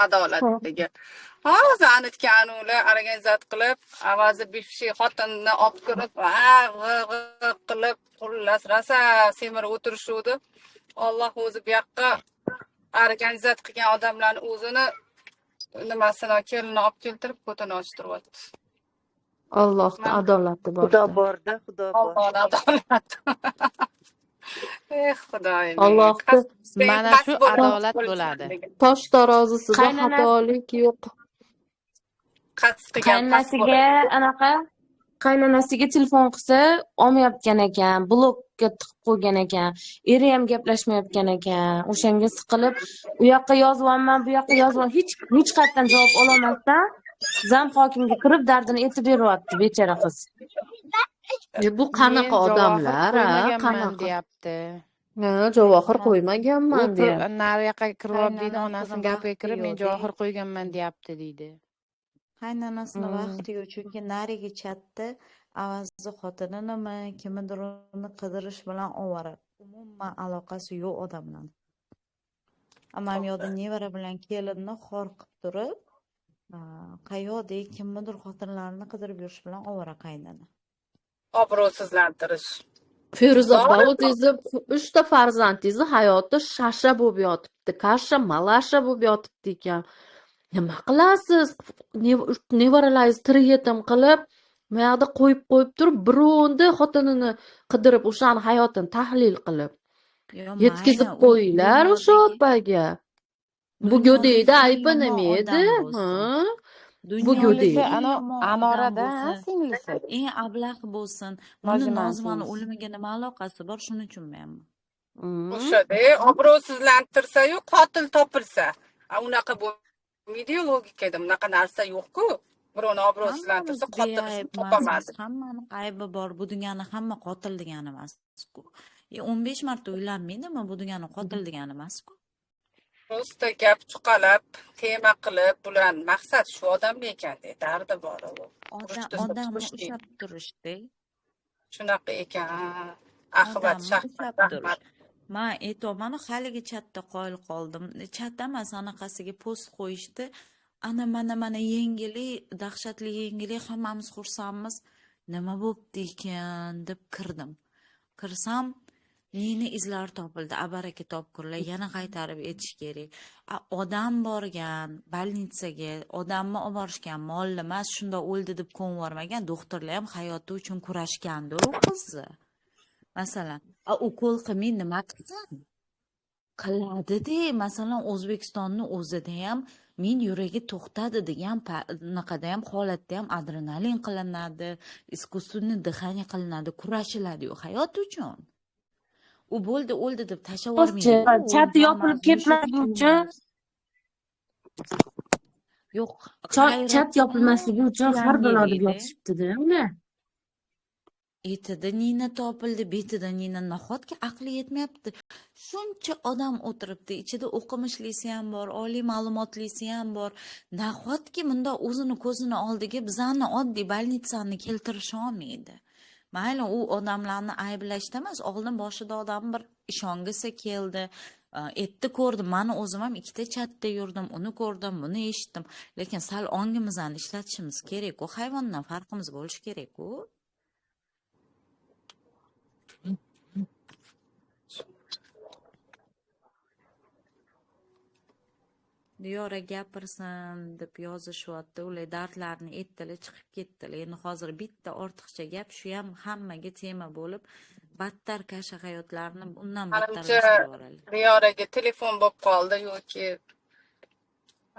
adolatligi. Hozir anitgan ular organizat qilib, avazi bivshi xotinni olib kirib, qilib, xullas rasa semirib o'tirishuvdi. Alloh o'zi bu yoqqa organizat qilgan odamlarni o'zini nimasini kelinni olib keltirib ko'tini ochtiryapti. Allohning adolati bor. Xudo borda, xudo bor. Allohning adolati. Xudoyim. Allohning mana shu adolat bo'ladi. tosh tarozisida xatolik yo'q. Qattiq qilgan qaynonasiga anaqa qaynonasiga telefon qilsa olmayotgan ekan, blokka tiqib qo'ygan ekan, eri ham gaplashmayotgan ekan. O'shanga siqilib, u yoqqa yozyapman, bu yoqqa yozyapman, hech qayerdan javob ololmasdan zam hokimga kirib dardini aytib beryapti bechora qiz. Bu qanaqa odamlar, qo'ymaganman deyapti. Javohir qo'ymaganman deyapti. Nari yoqqa kirib deydi, onasining gapiga kirib, men javohir qo'yganman deyapti deydi. Qaynonasini vaqti yo'q, chunki narigi chatda avazi xotininimi, kimnidir uni qidirish bilan ovora. Umuman aloqasi yo'q odamlar. Amam yo'da nevara bilan kelinni xor qilib turib, qayoqdek kimnidir xotinlarini qidirib yurish bilan ovora qaynona. obro'sizlantirish. Feruza o'zingizni 3 ta farzandingizni hayoti shasha bo'lib yotibdi, kasha malasha bo'lib yotibdi ekan. Nima qilasiz? Nevaralaringiz tirik yetim qilib, mayog'ida qo'yib turib, birovni xotinini qidirib, o'shani hayotini tahlil qilib yetkizib qo'yinglar o'sha opaga. Bu go'dayda aybi nima edi? Bu go'dayda Anorada singlisi. Eng ablah bo'lsin. Buni Nozimani o'limiga nima aloqasi bor, shuni tushunmayapman. O'shada obro'sizlantirsa-yu, qotil topilsa, unaqa bo'lmaydi-yu logikada, unaqa narsa yo'q-ku. Birovni obro'sizlantirsa, qotil topolmaydi. Hammani aybi bor. Bu degani hamma qotil degani emas-ku. 15 marta uylanmaydimi? Bu degani qotil degani emas-ku. Prosta gap chuqalab, tema qilib, bular maqsad shu odamga ekan, dardi bor u. Odamni ushlab turishdi. Shunaqa ekan. Axbat shahmat. Men aytayman, haligi chatda qoyil qoldim. Chatda emas, anaqasiga post qo'yishdi. Ana mana yengili, dahshatli yengili, hammamiz xursandmiz. Nima bo'pti ekan deb kirdim. Kirsam, Nini izlar topildi, abaraka topkurlar, yana qaytarib etish kerak. Odam borgan, больницаga, odamni olib borishgan, molli emas, shunda o'ldi deb ko'nvormagan, doktorlar ham hayoti uchun kurashgandir u qizni. Masalan, ukol qilmay nima qilsin? Qiladi-da, masalan, O'zbekistonning o'zida ham men yuragi to'xtadi degan naqada ham holatda ham adrenalin qilinadi, искусственный дыхание qilinadi, kurashiladi-yu hayot uchun. U bo'ldi, o'ldi deb tashlab yubormaydi. Chat yopilib ketmasligi uchun. Yo'q, chat yopilmasligi uchun har balo deb yotishibdi-da ular. Etida Nina topildi, betida Nina nahotki aqli yetmayapti. Shuncha odam o'tiribdi, ichida o'qimishlisi ham bor, oliy ma'lumotlisi ham bor. Nahotki bunda o'zini ko'zini oldiga bizani oddiy больницani keltirish olmaydi. Mayli u odamlarni ayblashda emas, oldin boshida odam bir ishongisi keldi, etdi ko'rdim. Meni o'zim ham ikkita chatda yurdim, uni ko'rdim, buni eshitdim. Lekin sal ongimizni ishlatishimiz kerak-ku, hayvondan farqimiz bo'lishi kerak-ku. Diyora gapirsin deb yozishyapti. Ular dardlarini aytdilar, chiqib ketdilar. Endi hozir bitta ortiqcha gap shu ham hammaga tema bo'lib, battar kasha hayotlarini undan battarlashtirib yuboradi. Diyoraga telefon bo'lib qoldi yoki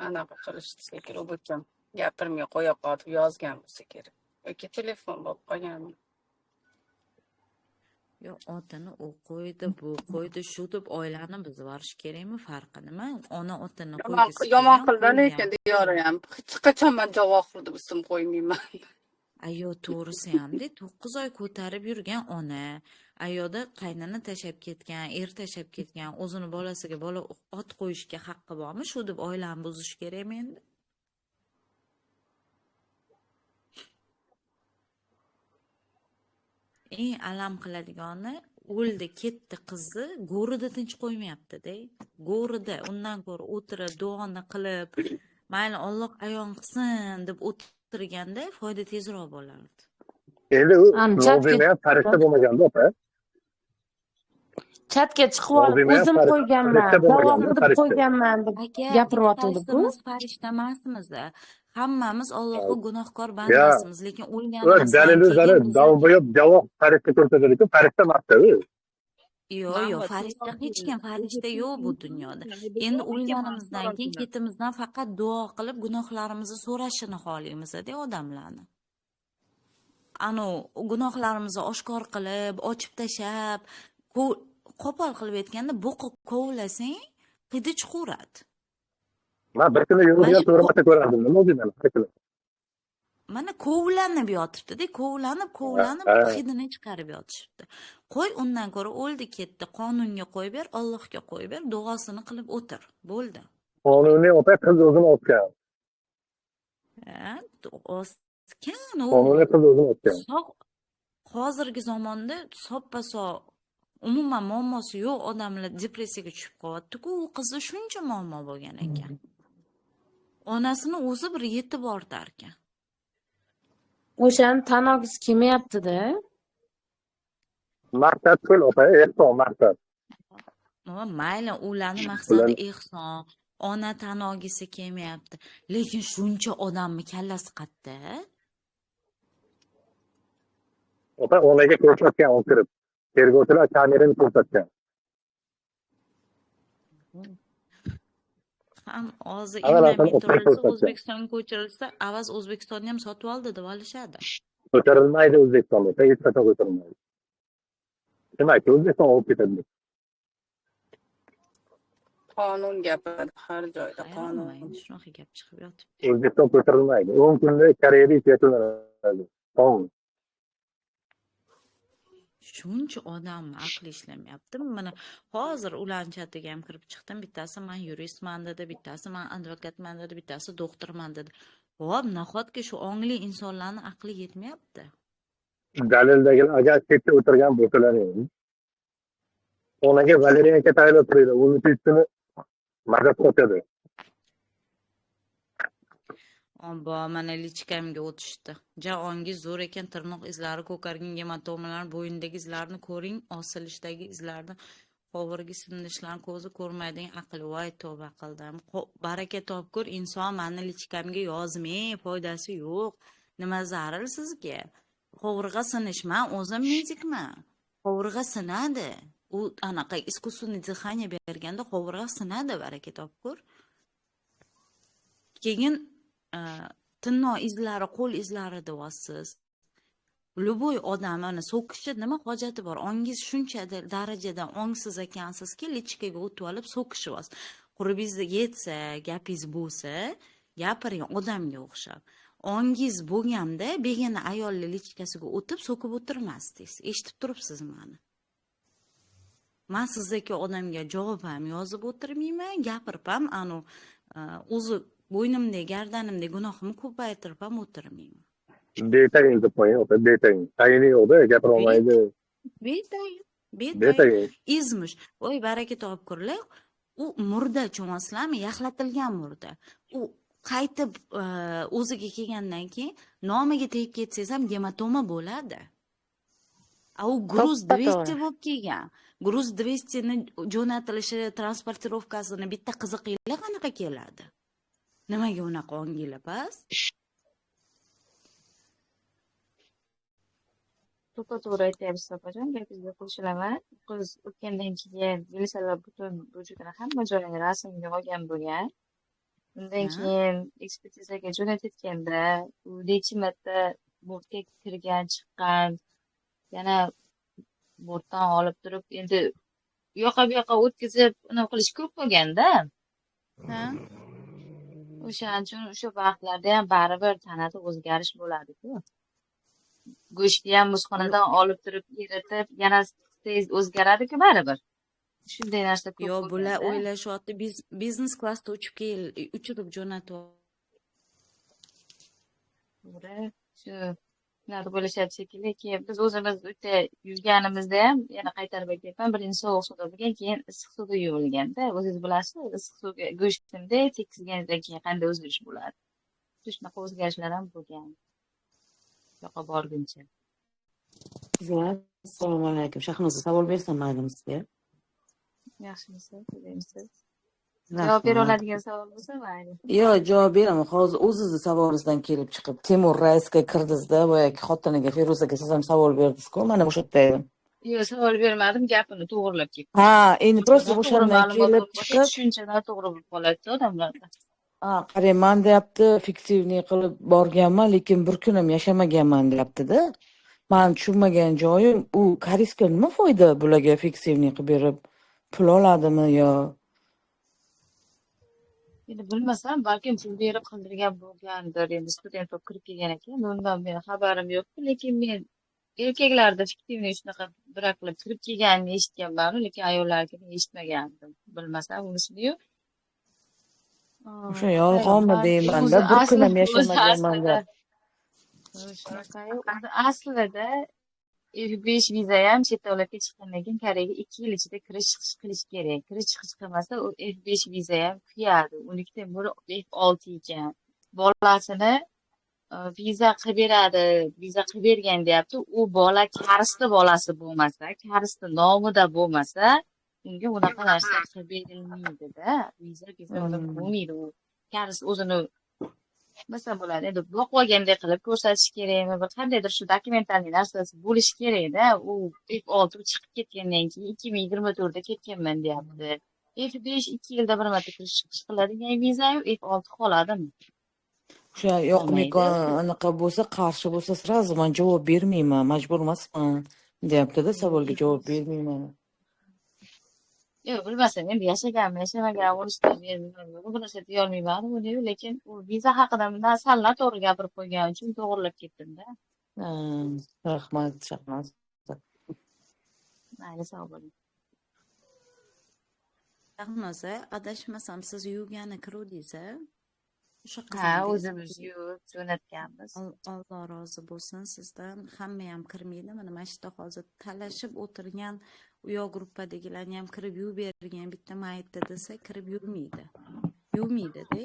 anaqa qilishdi kerak bo'lgan. Gapirmay qo'ya qolib yozgan bo'lsa kerak. Yoki telefon bo'lib qolganmi? Yo, otini u qo'ydi, bu qo'ydi, shu deb oilani buzib yuborish kerakmi? Farqi nima? Ona otini qo'ygisi yomon qildi lekin Diyora ham hech qachon men Javohir deb ism qo'ymayman. Ayo, to'g'risi ham-da, 9 oy ko'tarib yurgan ona, ayoda qaynini tashab ketgan, tashab ketgan, o'zini bolasiga bola ot qo'yishga haqqi bormi? Shu deb oilani buzish kerakmi endi? Eng alam qiladigani o'ldi ketdi qizi go'rida tinch qo'ymayapti-da. Go'rida undan ko'ra o'tirib duoni qilib mayli Alloh ayon qilsin deb o'tirganda foyda tezroq bo'lardi. Endi u Chatga Nozima ham farishta bo'lmaganda opa. chatga chiqib olib Nozima ham o'zim qo'yganman, farishta davo bo'lmaganda qilib farishta. qo'yganman deb Aka, gapiryotgandi-ku. ikkitamiz farishta emasmiz. Hammamiz Allohga gunohkor Ya, bandasimiz, lekin u o'lganimizdan dalili zari keyin biza davombo'yib javob farishta ko'rsatadiku, farishta emasda u. yo'q, farishta hech kim farishta yo'q bu dunyoda. Endi o'lganimizdan keyin ketimizdan faqat duo qilib gunohlarimizni so'rashini xohlaymiz-da odamlarni. Gunohlarimizni oshkor qilib, ochib tashab, qo'pol qilib aytganda bo'qib kovlasang, hidi chiqaveradi. Men bir kuni yo'lga Mana to'g'ri marta ko'rardim. Nima o'zingdan haqli. mana kovlanib yotibdi-da, kovlanib Ha. hidini chiqarib yotishibdi. Qo'y undan ko'ra o'ldi ketdi, qonunga qo'y ber, Allohga qo'y ber, duosini qilib o'tir. Bo'ldi. Qonuniy opa qiz o'zini otgan. Oskan Qonuniy qiz o'zini otgan. hozirgi zamonda soppa-sog' umuman muammosi yo'q odamlar depressiyaga tushib qolyapti-ku, u qizda shuncha muammo bo'lgan ekan. Onasini o'zi bir yetib ortar ekan. O'shani tan olgisi kelmayapti-da. Maqsad pul opa, ehson maqsad. Mayli, ularni maqsadi ehson, ona tan olgisi kelmayapti. Lekin shuncha odamni kallasi qayerda? Opa onaga ko'rsatgan olib kirib. Tergovchilar kamerani ko'rsatgan. Ham hozir Avval indamay opani turilsa, ko'rsatgan. O'zbekistonga ko'chirilsa, avaz O'zbekistonni ham sotib oldi deb olishadi. Ko'tarilmaydi O'zbekistonda, hech qachon ko'tarilmaydi. Demak, O'zbekiston olib ketadi. Qonun gapiradi har joyda qonun. Endi shunaqa gap chiqib yotib. O'zbekiston ko'tarilmaydi. 10 kunda Koreyada yakunlanadi. Qonun. Shuncha odamni aqli ishlamayapti. Mana hozir ularning chatiga ham kirib chiqdim. Bittasi men yuristman dedi, bittasi men advokatman dedi, bittasi doktorman dedi. Xo'p, nahotki shu ongli insonlarning aqli yetmayapti? Dalildagi agar chetda o'tirgan bo'lsalaring, onaga valeriyanka tayyorlab turadi. Uni testini mazas qo'yadi. Obbo, mana lichkamga o'tishdi. Ongiz zo'r ekan, tirnoq izlari, ko'kargan gematomalar, bo'yindagi izlarni ko'ring, osilishdagi izlarni, qovurgi sindishlarni ko'zi ko'rmaydigan aqli, voy tavba qildim. Baraka topkur inson mani lichkamga yozmay, foydasi yo'q. Nima zaril sizga? Qovurg'a sinishman, o'zim medikman. Qovurg'a sinadi. U anaqa iskusunniy dihaniya berganda qovurg'a sinadi, baraka topkur. Keyin tinno izlari, qo'l izlari deyapsiz. Luboy odamni so'kishi nima hojati bor? Ongiz shuncha darajada ongsiz ekansizki, lichkaga o'tib olib so'kishyapsiz. Qurbingizga yetsa, gapingiz bo'lsa, gapiring odamga o'xshab. Ongiz bo'lganda begona ayollar lichkasiga o'tib so'kib o'tirmasdingiz. Eshitib turibsiz meni. Men sizdagi odamga javob ham yozib o'tirmayman, gapirib ham o'zi bo'ynimda, gardanimda gunohimni ko'paytirib ham o'tirmayman. Betayin deb qo'ying, opa, betayin. Tayini yo'qda, gapirolmaydi. Betayin. Izmish. Voy, baraka topkurlar. U murda cho'maslarmi, yaxlatilgan murda. U qaytib o'ziga kelgandan keyin nomiga tegib ketsangiz ham gematoma bo'ladi. U gruz 200 bo'lib kelgan. Gruz 200 ni jo'natilishi, transportirovkasini bitta qiziqinglar qanaqa keladi? Nimaga unaqa onginglar past? To'g'ri aytyapsiz opajon, gapingizga qo'shilaman. Qiz o'tgandan keyin militsiyalar butun vujudini hamma joyini rasmga olgan bo'lgan. Undan keyin ekspertizaga jo'natayotganda u necha marta bortga kirgan, chiqqan, yana bortdan olib turib, endi u yoqqa bu yoqqa o'tkazib, uni qilish ko'p bo'lganda. O'shaning uchun o'sha vaqtlarda ham baribir tanada o'zgarish bo'ladi-ku. Go'shtni ham muzxonadan olib turib eritib, yana tez o'zgaradi-ku baribir. Shunday narsa ko'p. Yo'q, bular o'ylashyapti, biznes klassda uchirib jo'natib. To'g'ri, shu Ular bo'lishadi shekilli. Keyin biz o'zimiz u yerda yurganimizda ham yana qaytarib aytyapman, birinchi sovuq suvda bo'lgan, keyin issiq suvda yuvilganda, o'zingiz bilasiz, issiq suvga go'sht kimda tekkizgandan keyin qanday o'zgarish bo'ladi. Shunaqa o'zgarishlar ham bo'lgan. Bu yoqqa borguncha. Assalomu alaykum. Shahnoza, savol bersam mayli sizga? Yaxshimisiz? Qandaymisiz? Javob bera Rahmat. oladigan savol bo'lsa mayli. Yo'q, javob beraman. Hozir o'zizni savolingizdan kelib chiqib, Temur raisga kirdingizda, boyagi xotiniga, Feruzaga siz ham savol berdingiz-ku, mana o'sha yerda edim. Yo'q, savol bermadim, gapini to'g'rilab ketdim. Ha, endi просто To'g'ri o'shandan ma'lumot kelib bo'lmasa, chiqib, tushunchalar to'g'ri bo'lib qoladi odamlarda. qarayman deyapti, fiktivniy qilib borganman, lekin bir kun ham yashamaganman deyapti-da. Men tushunmagan joyim, u koreysga nima foyda bularga fiktivniy qilib berib, pul oladimi yo? Endi bilmasam, balkim pul berib qildirgan bo'lgandir. Endi student bo'lib kirib kelgan ekan, undan meni xabarim yo'q. Lekin men erkaklarda fiktivniy shunaqa bira qilib kirib kelganini eshitganman, lekin ayollarnikini eshitmagandim. Bilmasam unisini-yu. O'sha yolg'onmi deyman-da, bir kun ham yashamaganman deb. Shunaqayu. Aslida F5 viza ham chet davlatga chiqqandan keyin Koreyaga 2 yil ichida kirish chiqish qilish kerak. Kirish chiqish qilmasa, u F5 viza ham kuyadi. Unikdan biri F6 ekan. Bolasini viza qilib beradi, viza qilib bergan deyapti. U bola karisni bolasi bo'lmasa, karisni nomida bo'lmasa, unga unaqa narsa qilib berilmaydi-da. Viza bo'lmaydi. U karis o'zini Mesela bo'ladi. Endi boqib olgandek qilib ko'rsatish kerakmi? Bir qandaydir shu dokumentalniy narsasi bo'lishi kerak-da. U F6 chiqib ketgandan keyin 2024 da ketganman deyapti. F5 2 yilda bir marta kirish chiqish qiladigan viza-yu F6 qoladimi? O'sha yoqmaydi, anaqa bo'lsa, qarshi bo'lsa, sразу men javob bermayman, majbur emasman, deyapti-da, savolga javob bermayman. Yo'q, bilmasam, endi yashaganmi, yashamaganmi, unisini men bu narsa deyolmayman, uni, lekin u viza haqida bundan sal to'g'ri gapirib qo'ygani uchun to'g'rilab ketdim-da. Rahmat, Shahnoz. Mayli, sog' bo'ling. Shahnoza, adashmasam siz yuvgani kiruvdingiz-a? O'sha Ha, o'zimiz yuvib jo'natganmiz. Alloh rozi bo'lsin sizdan. Hamma ham kirmaydi. Mana shu yerda hozir talashib o'tirgan u yoq gruppadagilarni ham kirib yuvib bergan bitta maytda desa kirib yuvmaydi-da.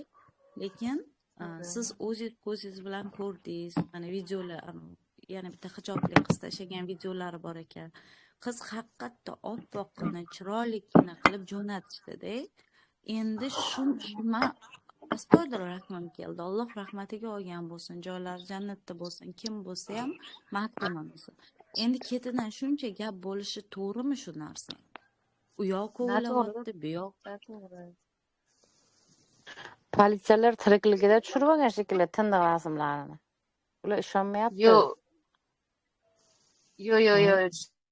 Lekin siz o'zingiz ko'zingiz bilan ko'rdingiz. Mana videolar, yana bitta hijobli qiz tashlagan videolari bor ekan. Qiz haqiqatda oppoqqina, chiroyligina qilib jo'natishdi-da. Endi shuncha astoydil rahmim keldi. Alloh rahmatiga olgan bo'lsin, joylari jannatda bo'lsin, kim bo'lsa ham mahkamam bo'lsin. Endi ketidan shuncha gap bo'lishi to'g'rimi shu narsa? U yoq o'ylayapti, bu yoq. Politsiyalar tirikligida tushirib olgan shekilli tindiq rasmlarini. Ular ishonmayapti. Yo'q.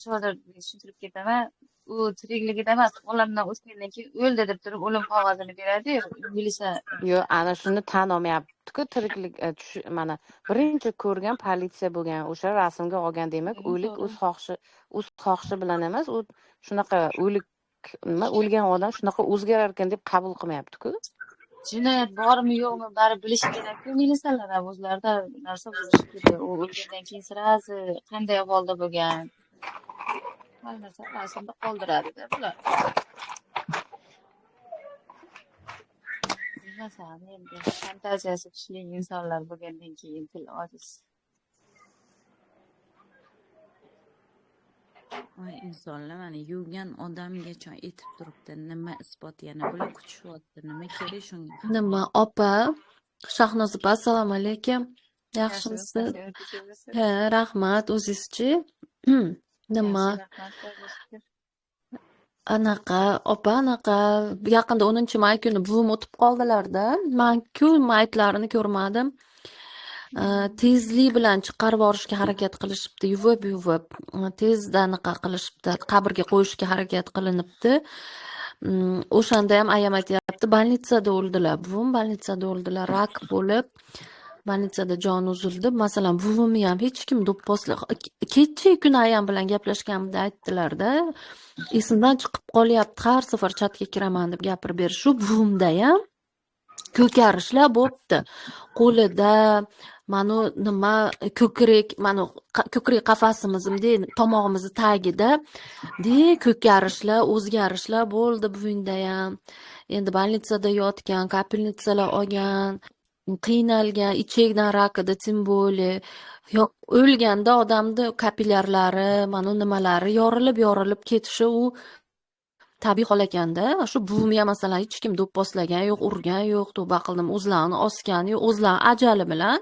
Chodir tushuntirib ketaman. U tirikligida emas, olamdan o'tgandan keyin o'ldi deb turib o'lim qog'ozini beradi-yu, milisa. Yo'q, ana shuni tan olmayapti-ku, tiriklik mana birinchi ko'rgan politsiya bo'lgan, o'sha rasmga olgan, demak, o'lik o'z xohishi bilan emas, u shunaqa o'lik nima o'lgan odam shunaqa o'zgarar ekan deb qabul qilmayapti-ku. Jinoyat bormi yo'qmi bari bilish kerak-ku, milisalar ham o'zlarida narsa bo'lishi kerak. U o'lgandan keyin sirasi qanday ahvolda bo'lgan, har narsa rasmda qoldiradi-da bular. Bilmasam, endi fantaziyasi kuchli insonlar bo'lgandan keyin til ojiz. Voy insonlar, mana yuvgan odamgacha aytib turibdi, nima isbot yana bular kutishyapti, nima kerak shunga? Nima, opa? Shahnoza opa, assalomu alaykum. Yaxshimisiz? Ha, rahmat, o'zingizchi? Nima? Opa, yaqinda 10-may kuni buvim o'tib qoldilar-da. Men-ku maytlarini ko'rmadim. Tezlik bilan chiqarib yuborishga harakat qilishibdi, yuvib tezda anaqa qilishibdi, qabrga qo'yishga harakat qilinibdi. O'shanda ham ayam aytyapti, больницада o'ldilar, buvim больницада o'ldilar, rak bo'lib больницада jon uzildi. Masalan, buvimni ham hech kim do'pposlar. Kecha kuni ayam bilan gaplashganimda aytdilar-da, esimdan chiqib qolyapti, har safar chatga kiraman deb gapirib berish. Shu buvimda ham ko'karishlar bo'pti. Qo'lida mana nima ko'krak, mana ko'krak qafasimiz bunday tomog'imizni tagida ko'karishlar, o'zgarishlar bo'ldi buvingdayam. Endi больницада yotgan, kapelnitsalar olgan, qiynalgan, ichakdan rakida tim более. Yo'q, o'lganda odamni kapillyarlari, mana nimalari yorilib ketishi u tabiiy hol ekanda. Shu buvimga masalan hech kim do'pposlagan yo'q, urgan yo'q, tavba qildim, o'zlarini osgan yo'q, o'zlarini ajali bilan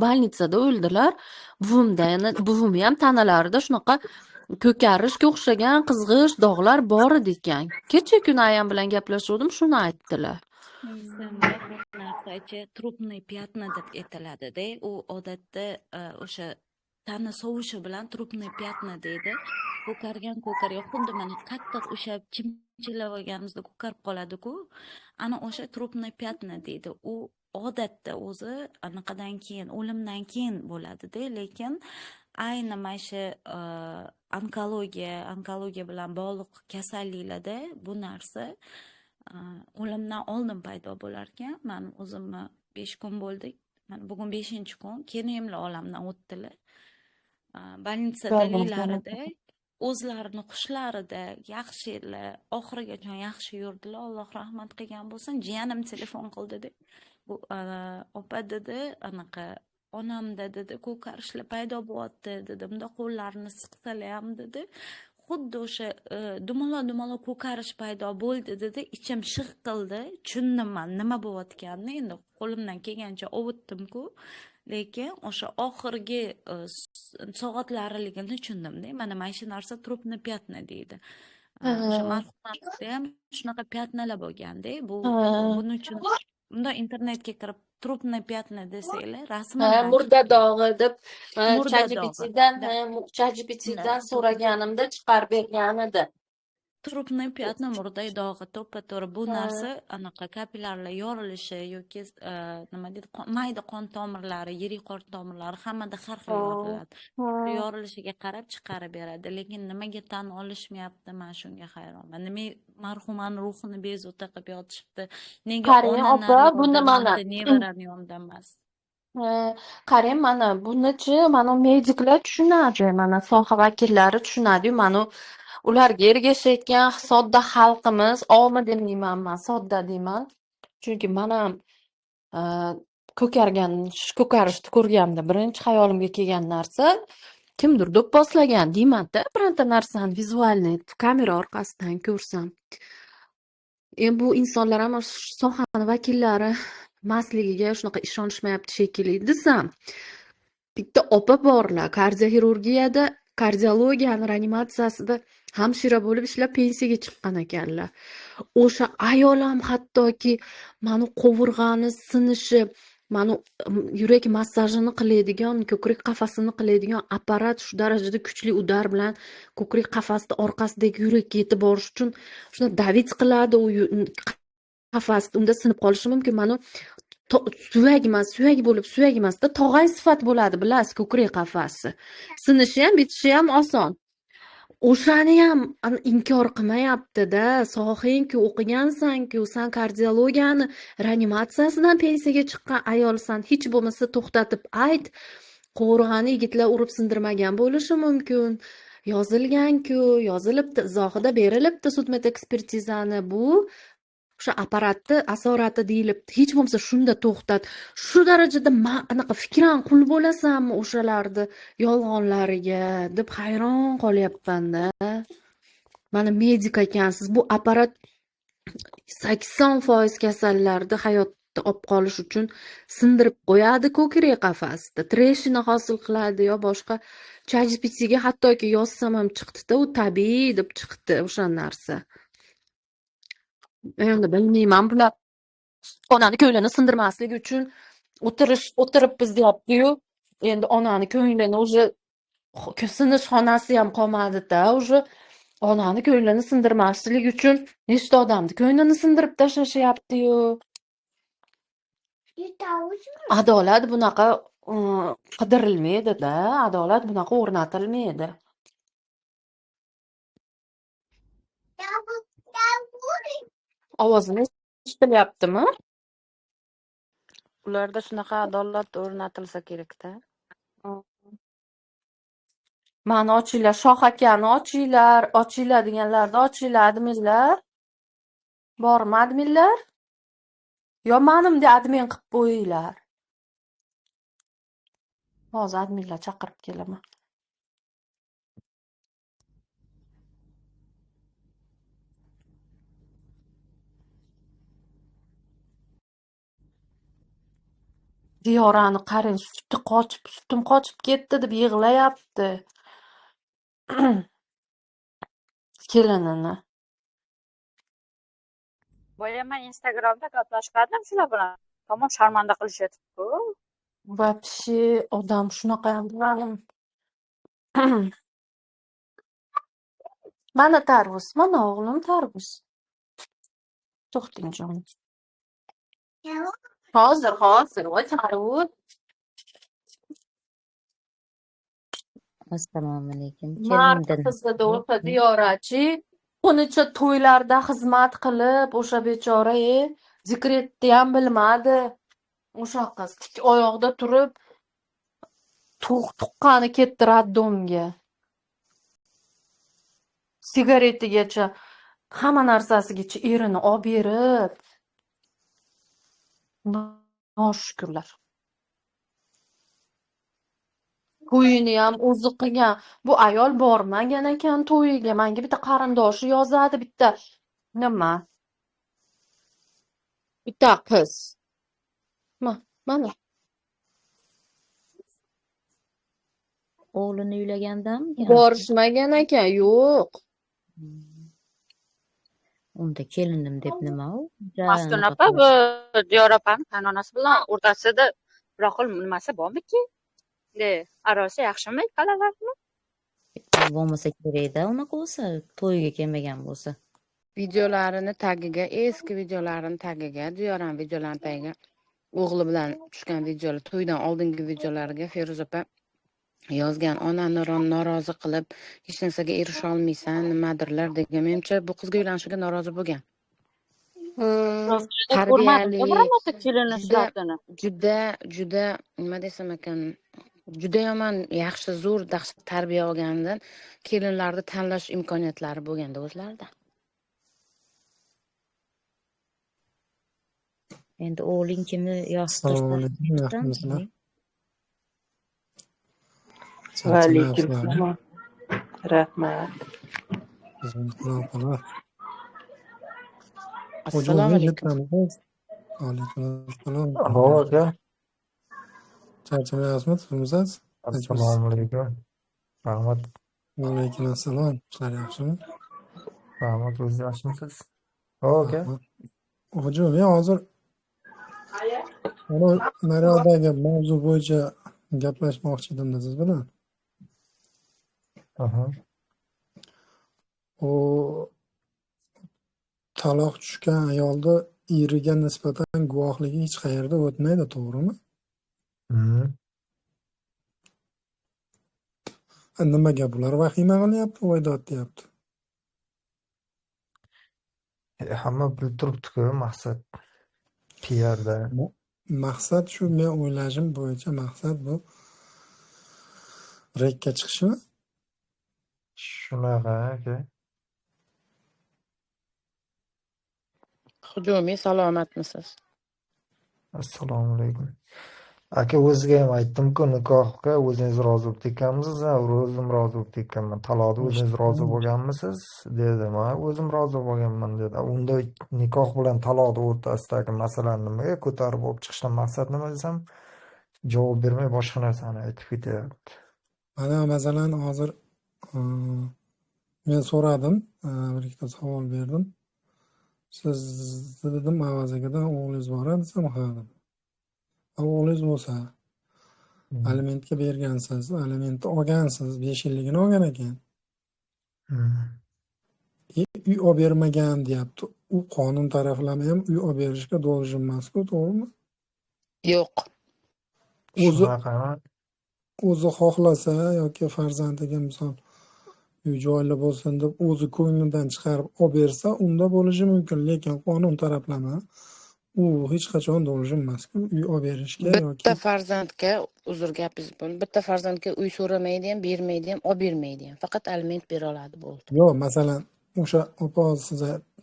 больницада o'ldilar. Buvimni ham tanalarida shunaqa ko'karishga o'xshagan qizg'ish dog'lar bor edi ekan. Kecha kuni ayam bilan gaplashuvdim, shuni aytdilar. Simda bu narsachi trupniy pyatna deb aytiladi-da. U odatda o'sha tana sovishi bilan trupniy pyatna deydi. Ko'kargan xuddi mana qattiq o'sha chimchilab olganimizda ko'karib qoladi-ku. Ana o'sha trupniy pyatna deydi. U odatda o'zi anaqadan keyin, o'limdan keyin bo'ladi-da, lekin ayni mana shu onkologiya bilan bog'liq kasalliklarda bu narsa o'limdan oldin paydo bo'lar ekan. Men o'zimni 5 kun bo'ldi. Mana bugun 5-kun. Kelinimlar olamdan o'tdilar. Больницadagilarida o'zlarini xushlarida yaxshilar, oxirigacha yaxshi yurdilar. Alloh rahmat qilgan bo'lsin. Jiyanim telefon qildi-da. Bu opa dedi, anaqa onamda dedi ko'karishlar paydo bo'lyapti dedi. Bunda qo'llarini siqsalar ham dedi. Xuddi o'sha dumaloq ko'karish paydo bo'ldi dedi. Ichim shig' qildi. Tushundim men nima bo'layotganini. Endi qo'limdan kelgancha ovutdim-ku. Lekin o'sha oxirgi soatlarligini tushundimda. Mana shu narsa trupniy pyatna deydi. O'sha marhumamizda ham shunaqa pyatnalar bo'lganda. Buning uchun bunda internetga kirib trupniy pyatna desanglar, rasman Murda dog'i deb Murda dog'i. ChatGPTdan so'raganimda chiqarib bergan edi. Trupniy pyatna murda dog'i to'ppa-to'g'ri. Bu narsa anaqa kapillyarlar yorilishi yoki nima deydi, mayda qon tomirlari, yirik qon tomirlari hammada har xil yoriladi. Yorilishiga qarab chiqarib beradi. Lekin nimaga tan olishmayapti, men shunga hayronman. Nima marhumani ruhini bezovta qilib yotishibdi? Nega Qarang opa, buni mana nevarani yonida emas? qarang, mana bunichi mana mediklar tushunadi, mana soha vakillari tushunadi. Mana ularga ergashayotgan sodda xalqimiz, omi demayman, men sodda deyman. Chunki men ham ko'karishni ko'rganimda birinchi hayolimga kelgan narsa kimdir do'pposlagan deyman-da, bironta narsani vizualniy kamera orqasidan ko'rsam. Endi bu insonlar ham sohani vakillari emasligiga shunaqa ishonishmayapti shekilli desam, bitta opa borlar kardioxirurgiyada, kardiologiyani reanimatsiyasida hamshira bo'lib ishlab pensiyaga chiqqan ekanlar. O'sha ayol ham hattoki mana qovurg'ani sinishi, mana yurak massajini qiladigan, ko'krak qafasini qiladigan apparat shu darajada kuchli udar bilan ko'krak qafasida orqasidagi yurakka yetib borish uchun shuna david qiladi u qafasda, unda sinib qolishi mumkin. Mana suyak emasda tog'ay sifat bo'ladi, bilasiz, ko'krak qafasi. Sinishi ham, bitishi ham oson. O'shani ham inkor qilmayapti-da. Sohangku, o'qigansan-ku, san kardiologiyani reanimatsiyasidan pensiyaga chiqqan ayolsan, hech bo'lmasa to'xtatib ayt. Qovurg'ani yigitlar urib sindirmagan bo'lishi mumkin. Yozilgan-ku, yozilibdi, izohida berilibdi sudmedekspertizani. Bu o'sha apparatni asorati deyilibdi. Hech bo'lmasa shunda to'xtat. Shu darajada anaqa fikran qul bo'lasanmi o'shalarni yolg'onlariga deb hayron qolyapman-da. Mana medik ekansiz. Bu apparat 80% kasallarni hayotda olib qolish uchun sindirib qo'yadi ko'krak qafasida. Treshina hosil qiladi yo boshqa. ChatGPTga hattoki yozsam ham chiqdi-da, u tabiiy deb chiqdi o'sha narsa. Endi bilmayman, bular onani ko'nglini sindirmaslik uchun o'tiribmiz deyapti-yu. Endi onani ko'nglini уже sinish xonasi ham qolmadi-da, уже onani ko'nglini sindirmaslik uchun nechta odamni ko'nglini sindirib tashlashyapti-yu. Adolat bunaqa qidirilmaydi-da, adolat bunaqa o'rnatilmaydi. Ovozim eshitilyaptimi? ularda shunaqa adolat o'rnatilsa kerakda. Mani ochinglar, Shoh akani ochinglar deganlarda ochinglar adminlar. Bormi adminlar? Yo menimda admin qilib qo'yinglar. Hozir adminlar chaqirib kelaman. Diyorani qarang, sutim qochib ketdi deb yig'layapti. Kelinini. Boya men Instagramda gaplashgandim shular bilan. Tamom sharmanda qilishyapti-ku. Вообще odam shunaqa ham bo'ladi. Mana tarvuz, mana o'g'lim tarvuz. To'xting jonim. Hozir, voy tarvuz. Assalomu alaykum. Mard Kelindim. qizida o'ta Diyorachi. Unicha to'ylarda xizmat qilib, o'sha bechora dekretni ham bilmadi. O'sha qiz tik oyoqda turib, tuqqani ketdi raddomga. Sigaretigacha, hamma narsasigacha erini olib berib. Noshukurlar. To'yini ham o'zi qilgan. Bu ayol bormagan ekan to'yiga. Menga bitta qarindoshi yozadi, bitta nima? Bitta qiz. Mana. O'g'lini uylagandan Borishmagan ekan, yo'q. Unda kelindim deb nima u? Maskun opa, bu Diyor opani qaynonasi bilan o'rtasida bir xil nimasi bormiki? Arosi yaxshimi ikkalalarini? Bo'lmasa kerak-da, unaqa bo'lsa, to'yiga kelmagan bo'lsa. Videolarini tagiga, eski videolarini tagiga, Diyoram videolarini tagiga, o'g'li bilan tushgan videolar, to'ydan oldingi videolariga Feruza opa yozgan, onani norozi qilib, hech narsaga erisha olmaysan, nimadirlar degan. Menimcha bu qizga uylanishiga norozi bo'lgan. Tarbiyali, juda nima desam ekan, juda yomon, yaxshi, zo'r, dahshat tarbiya olganidan kelinlarni tanlash imkoniyatlari bo'lganda o'zlarida. Endi o'g'ling kimni Assalomu alaykum, yaxshimisizlar? Va alaykum assalom. Rahmat. Assalomu alaykum. Alaykum assalom. Aka. Charchamayapsizmi? Tuzimsiz? Assalomu alaykum. Rahmat. Va alaykum assalom. Ishlar yaxshimi? Rahmat, o'zingiz yaxshimisiz? Aka. Hujum, men hozir naryodagi mavzu bo'yicha gaplashmoqchi edim siz bilan. U taloq tushgan ayolni eriga nisbatan guvohligi hech qayerda o'tmaydi, to'g'rimi? Nimaga bular vahima qilyapti, voydod deyapti? Hamma bilib turibdi-ku, maqsad PRda. Maqsad shu, men o'ylashim bo'yicha maqsad bu rekka chiqishmi? Shunaqa aka. Hujumiy, salomatmisiz? Assalomu alaykum. Aka, o'ziga ham aytdim-ku, nikohga o'zingiz rozi bo'lib tekkanmisiz? O'zim rozi bo'lib tekkanman. Taloqda o'zingiz rozi bo'lganmisiz? Dedim. O'zim rozi bo'lganman dedi. Unda nikoh bilan taloqni o'rtasidagi masalani nimaga ko'tarib olib chiqishdan maqsad nima desam, javob bermay boshqa narsani aytib ketyapti. Mana masalan hozir men so'radim, bir ikkita savol berdim. Siz dedim avaziga o'g'lingiz bor desam, ha dedim. O'g'lingiz bo'lsa, alimentga bergansiz, alimentni olgansiz, 5 yilligini olgan ekan. Uy olib bermagan deyapti. U qonun taraflama ham uy olib berishga должен emas-ku, to'g'rimi? Yo'q. O'zi xohlasa yoki farzandiga misol uy joyli bo'lsin deb o'zi ko'nglidan chiqarib olib bersa, unda bo'lishi mumkin, lekin qonun taraflama u hech qachon должен emasku uy olib berishga bitta yoki farzandga uzr gapingiz bo'ldi, bitta farzandga uy so'ramaydi ham, bermaydi ham, olib bermaydi ham. Faqat aliment bera oladi, bo'ldi. yo'q, masalan, o'sha opa siz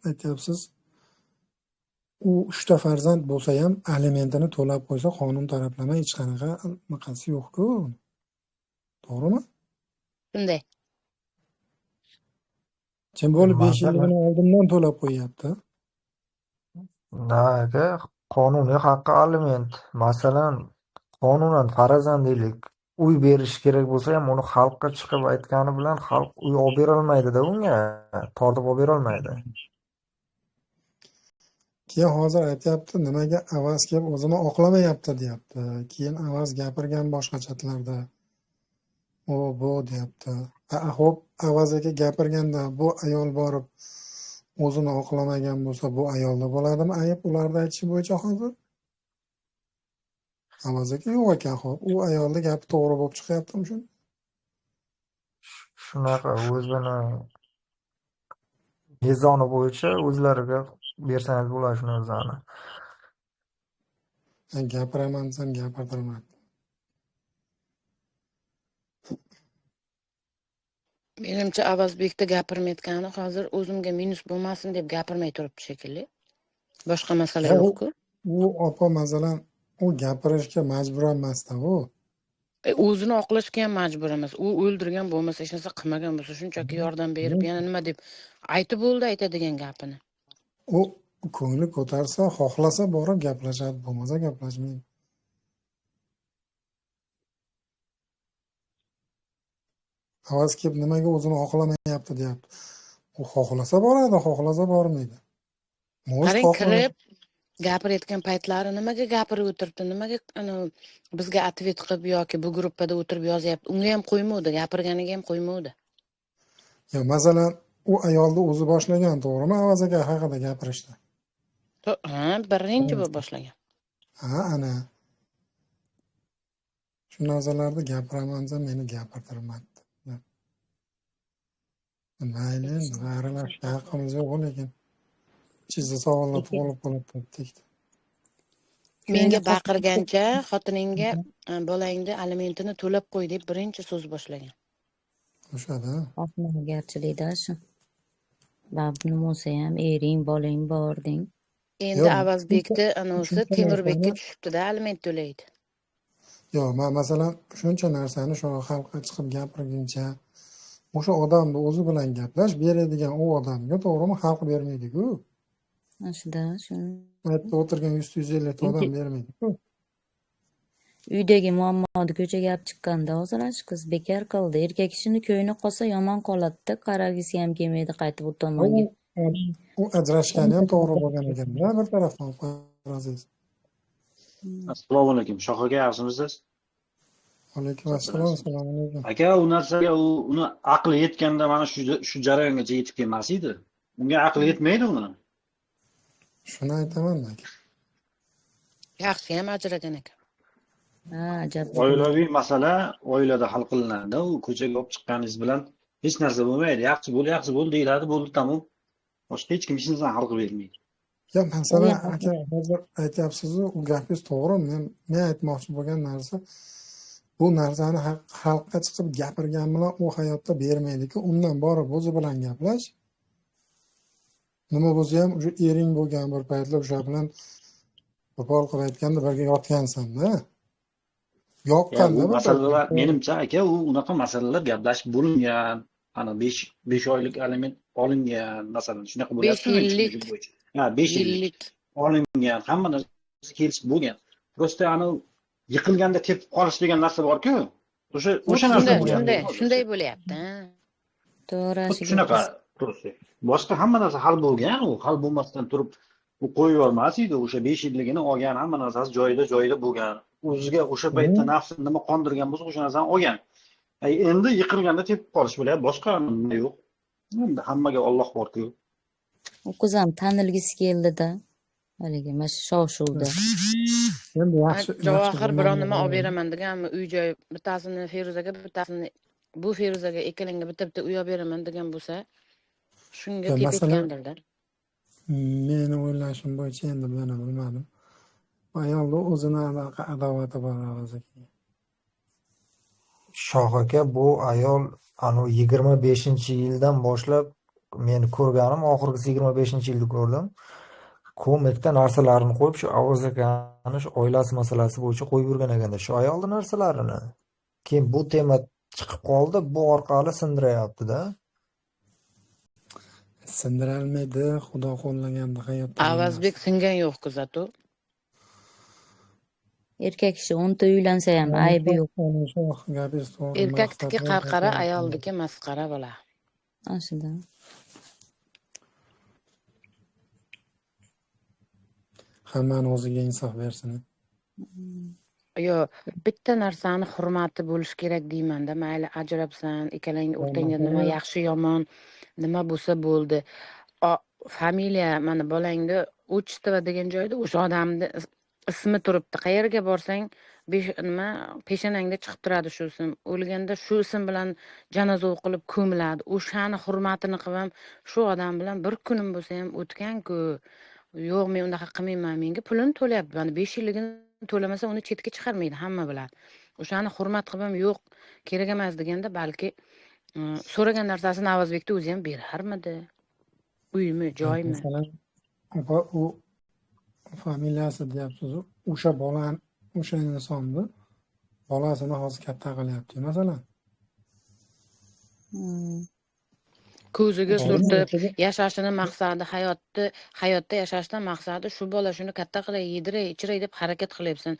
aytyapsiz, u 3 ta farzand bo'lsa ham alimentini to'lab qo'ysa qonun taraflama hech qanaqa anaqasi yo'q-ku. To'g'rimi? Shunday. Kim bo'lib 5 Masalan, yilligini oldindan to'lab qo'yyapti. aka, qonuniy haqqi aliment. Masalan, qonunan farazandiylik uy berish kerak bo'lsa ham uni xalqqa chiqib aytgani bilan xalq uy olib berolmaydi-da unga. Tortib olib berolmaydi. Keyin hozir aytyapti, nimaga avaz kelib o'zini oqlamayapti deyapti. Keyin avaz gapirgan boshqa chatlarda. O bu deyapti. Xo'p, avaz aka gapirganda bu ayol borib o'zini oqlamagan bo'lsa, bu ayolda bo'ladimi ayb ularni aytishi bo'yicha hozir? Avaz aka yo'q ekan, xo'p. U ayolning gapi to'g'ri bo'lib chiqyaptimi shunda? Shunaqa o'zini mezoni bo'yicha o'zlariga bersangiz bo'ladi shuni o'zini. Men gapiraman desam gapirtirmayapti. Menimcha Avazbekda gapirmayotgani hozir o'zimga minus bo'lmasin deb gapirmay turibdi shekilli. Boshqa masala yo'q-ku. U opa masalan u gapirishga majbur emasda u. O'zini oqlashga ham majbur emas. U o'ldirgan bo'lmasa, hech narsa qilmagan bo'lsa, shunchaki yordam berib, yana nima deb aytib bo'ldi aytadigan gapini. U ko'ngli ko'tarsa, xohlasa borib gaplashadi, bo'lmasa gaplashmaydi. Avaz kelib nimaga o'zini oqlamayapti deyapti. U xohlasa boradi, xohlasa bormaydi. Qarang, kirib gapirayotgan paytlari nimaga gapirib o'tiribdi, nimaga bizga atvet qilib yoki bu gruppada o'tirib yozyapti. Unga ham qo'ymadi, gapirganiga ham qo'ymadi. Yo, masalan, u ayolni o'zi boshlagan, to'g'rimi? Avaz aka haqida gapirishdi. Ha, birinchi bo'lib boshlagan. Ha, ana. Shu narsalarni gapiraman desam, meni gapirtirmadi. Mayli, aralashishga haqqimiz yo'q, lekin chizdi savollar tug'ilib qolibdi. Menga baqirgancha xotiningga bolangni alimentini to'lab qo'y deb birinchi so'z boshlagan. O'shada. Osmono'garchilikda shu. Nima bo'lsa ham ering, bolang bor deng. Endi Avazbekni anosi Temirbekka tushibdi-da, aliment to'laydi. Yo'q, men masalan shuncha narsani shu xalqqa chiqib gapirguncha o'sha odamni o'zi bilan gaplash beradigan u odamga, to'g'rimi, xalq bermaydi-ku. Shunda shu. Aytda o'tirgan 100-150 ta odam bermaydi-ku. Uydagi muammoni ko'chaga olib chiqqanda hozirlash qiz bekor qildi. Erkak kishini ko'yni qolsa yomon qoladi-da, qaragisi ham kelmaydi qaytib u tomonga. U ajrashgani ham to'g'ri bo'lgan ekan-da, bir tarafdan qarasangiz. Assalomu alaykum. Shoh aka, yaxshimisiz? Alaykum assalom, assalomu alaykum. Aka, u narsaga uni aqli yetganda mana shu jarayongacha yetib kelmas edi. Unga aqli yetmaydi uni. Shuni aytaman aka. Yaxshi ham ajragan ekan. Ha, ajab. Oilaviy masala oilada hal qilinadi. U ko'chaga olib chiqqaningiz bilan hech narsa bo'lmaydi. Yaxshi bo'l deyiladi, bo'ldi, tamom. Boshqa hech kim hech narsani hal qilib bermaydi. Yo, masalan, aka hozir aytyapsiz-ku, u gapingiz to'g'ri. Men aytmoqchi bo'lgan narsa bu narsani xalqqa chiqib gapirgan bilan u hayotda bermaydi-ku. Undan borib o'zi bilan gaplash. Nima bo'lsa ham o'sha ering bo'lgan bir paytlar o'sha bilan qo'pol qilib aytganda birga yotgansan-da. Yoqqanda bu masalalar menimcha aka, u unaqa masalalar gaplashib bo'lingan. Ana 5 oylik aliment olingan, masalan, shunaqa bo'lyapti. 5 yillik. Ha, 5 yillik olingan, hamma narsa kelishib bo'lgan. Prosta ana yiqilganda tepib qolish degan narsa bor-ku. O'sha narsa bo'lyapti. Shunday bo'lyapti. To'g'ri. Shunaqa prosta. Boshqa hamma narsa hal bo'lgan, u hal bo'lmasdan turib u qo'yib yubormas edi. O'sha 5 yilligini olgan, hamma narsasi joyida bo'lgan. O'ziga o'sha paytda nafsini nima qondirgan bo'lsa, o'sha narsani olgan. Endi yiqilganda tepib qolish bo'lyapti, boshqa nima yo'q. Endi hammaga Alloh bor-ku. U qiz ham tanilgisi keldi-da. Haligi mana shu shov-shuvda. Endi yaxshi. Javohir biror nima olib beraman deganmi, uy-joy bittasini Feruzaga, bittasini bu Feruzaga ikkalanga bitta uy olib beraman degan bo'lsa, shunga tepib ketgandir-da. Meni o'ylashim bo'yicha endi mana bilmadim. Ayolni o'zini adovati bor og'ziga. Shoh aka, bu ayol 25-yildan boshlab meni ko'rganim, oxirgisi 25-yilda ko'rdim. Ko'mikda narsalarini qo'yib, shu Avaz akani shu oilasi masalasi bo'yicha qo'yib yurgan ekanda shu ayolni narsalarini. Keyin bu tema chiqib qoldi, bu orqali sindiryapti-da. Sindirolmaydi, xudo xohlaganda hayotda Avazbek singan yo'q kuzatu. Erkak kishi 10 ta uylansa ham aybi yo'q. Gapingiz to'g'ri. Erkakniki qarqara, ayolniki masxara bo'la. Aslida. Hammani o'ziga insof bersin. Yo, bitta narsani hurmati bo'lish kerak deyman-da. Mayli ajrabsan, ikkalang o'rtangda nima yaxshi yomon, nima bo'lsa bo'ldi. Familiya mana bolangni O'chitova degan joyda o'sha odamni ismi turibdi. Qayerga borsang, peshonangda chiqib turadi shu ism. O'lganda shu ism bilan janoza o'qilib ko'miladi. O'shani hurmatini qilib, shu odam bilan bir kunim bo'lsa ham o'tgan-ku. Yo'q, men unaqa qilmayman. Menga pulini to'layapti. Mana 5 yilligini to'lamasa uni chetga chiqarmaydi hamma bilan. O'shani hurmat qilib, yo'q, kerak emas deganda balki so'ragan narsasini Avazbekda o'zi ham berarmidi? Uymi, joymi? Masalan, u familiyasi deyapsiz, o'sha bolani, o'sha insonni bolasini hozir katta qilyapti, masalan. Ko'ziga surtib, yashashini maqsadi, hayotda yashashdan maqsadi shu bola shuni katta qilay, yediray, ichiray deb harakat qilyapsan.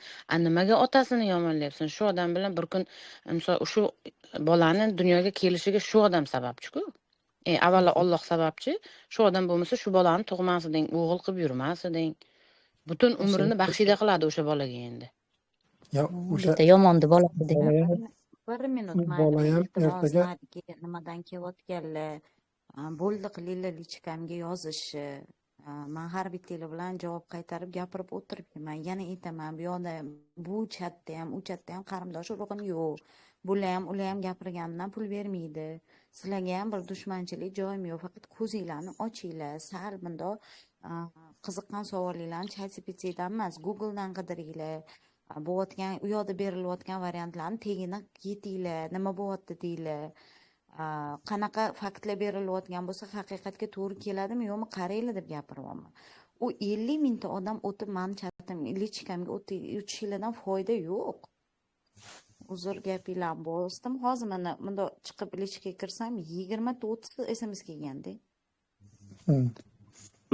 Nimaga otasini yomonlayapsan? Shu odam bilan bir kun misol shu bolani dunyoga kelishiga shu odam sababchi-ku. Avvalo Alloh sababchi. Shu odam bo'lmasa shu bolani tug'masiding, o'g'il qilib yurmasiding. Butun umrini baxshida qiladi o'sha bolaga endi. Ya, o'sha bitta yomonni bola degan. Bir minut bola ham ertaga nimadan kelayotganlar, bo'ldi qilinglar lichkamga yozishni. Men har bittanglar bilan javob qaytarib gapirib o'tiribman. Yana aytaman, bu yoqda bu chatda ham, u chatda ham qarindosh urug'im yo'q. Bular ham, ular ham gapirganidan pul bermaydi. Sizlarga ham bir dushmanchilik joyim yo'q. Faqat ko'zinglarni ochinglar. Sal bundoq qiziqqan savollarni ChatGPTdan emas, Googledan qidiringlar. Bo'layotgan, u yoqda berilayotgan variantlarni tagini yetinglar, nima bo'lyapti deylar. Qanaqa faktlar berilayotgan bo'lsa haqiqatga to'g'ri keladimi yo'qmi qaranglar deb gapiryapman. U 50 mingta odam o'tib meni chatim lichkamga o'tishlardan foyda yo'q. Uzr gapinglarni bosdim. Hozir mana bunda chiqib lichkaga kirsam 20 ta 30 SMS kelganda.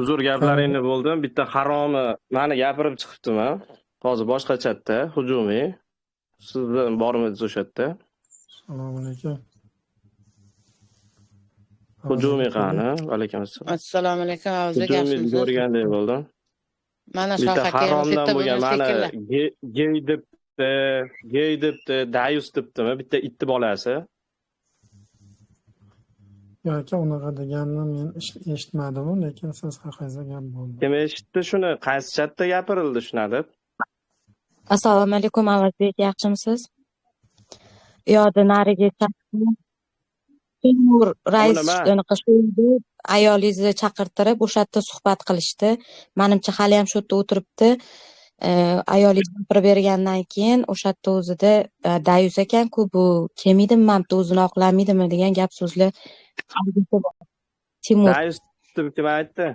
Uzr gaplaringni bo'ldim. Bitta haromi meni gapirib chiqibdimi? Hozir boshqa chatda, hujumiy. Sizdan bormisiz o'sha yerda? Assalomu alaykum. Hujumiy qani? Alaykum assalom. Assalomu alaykum, Avazbek Hujumiy yaxshimisiz? ko'rgandek bo'ldim. Mana Bitta Shoh aka haromdan bo'lgan, mana gay debdi, dayus debdimi? Bitta itni bolasi. Yoki unaqa deganini men eshitmadim, lekin siz haqingizda gap bo'ldi. Kim eshitdi shuni? Qaysi chatda gapirildi shuna deb? Assalomu alaykum, Avazbek yaxshimisiz? Yo'da nariga Timur rais ayolingizni chaqirtirib o'sha yerda suhbat qilishdi. Menimcha hali ham shu yerda o'tiribdi. Ayolingiz gapirib bergandan keyin o'sha yerda o'zida dayus ekan-ku, bu kelmaydimi, menimcha o'zini oqlamaydimi degan gap so'zlar. Timur. Dayus deb kim aytdi?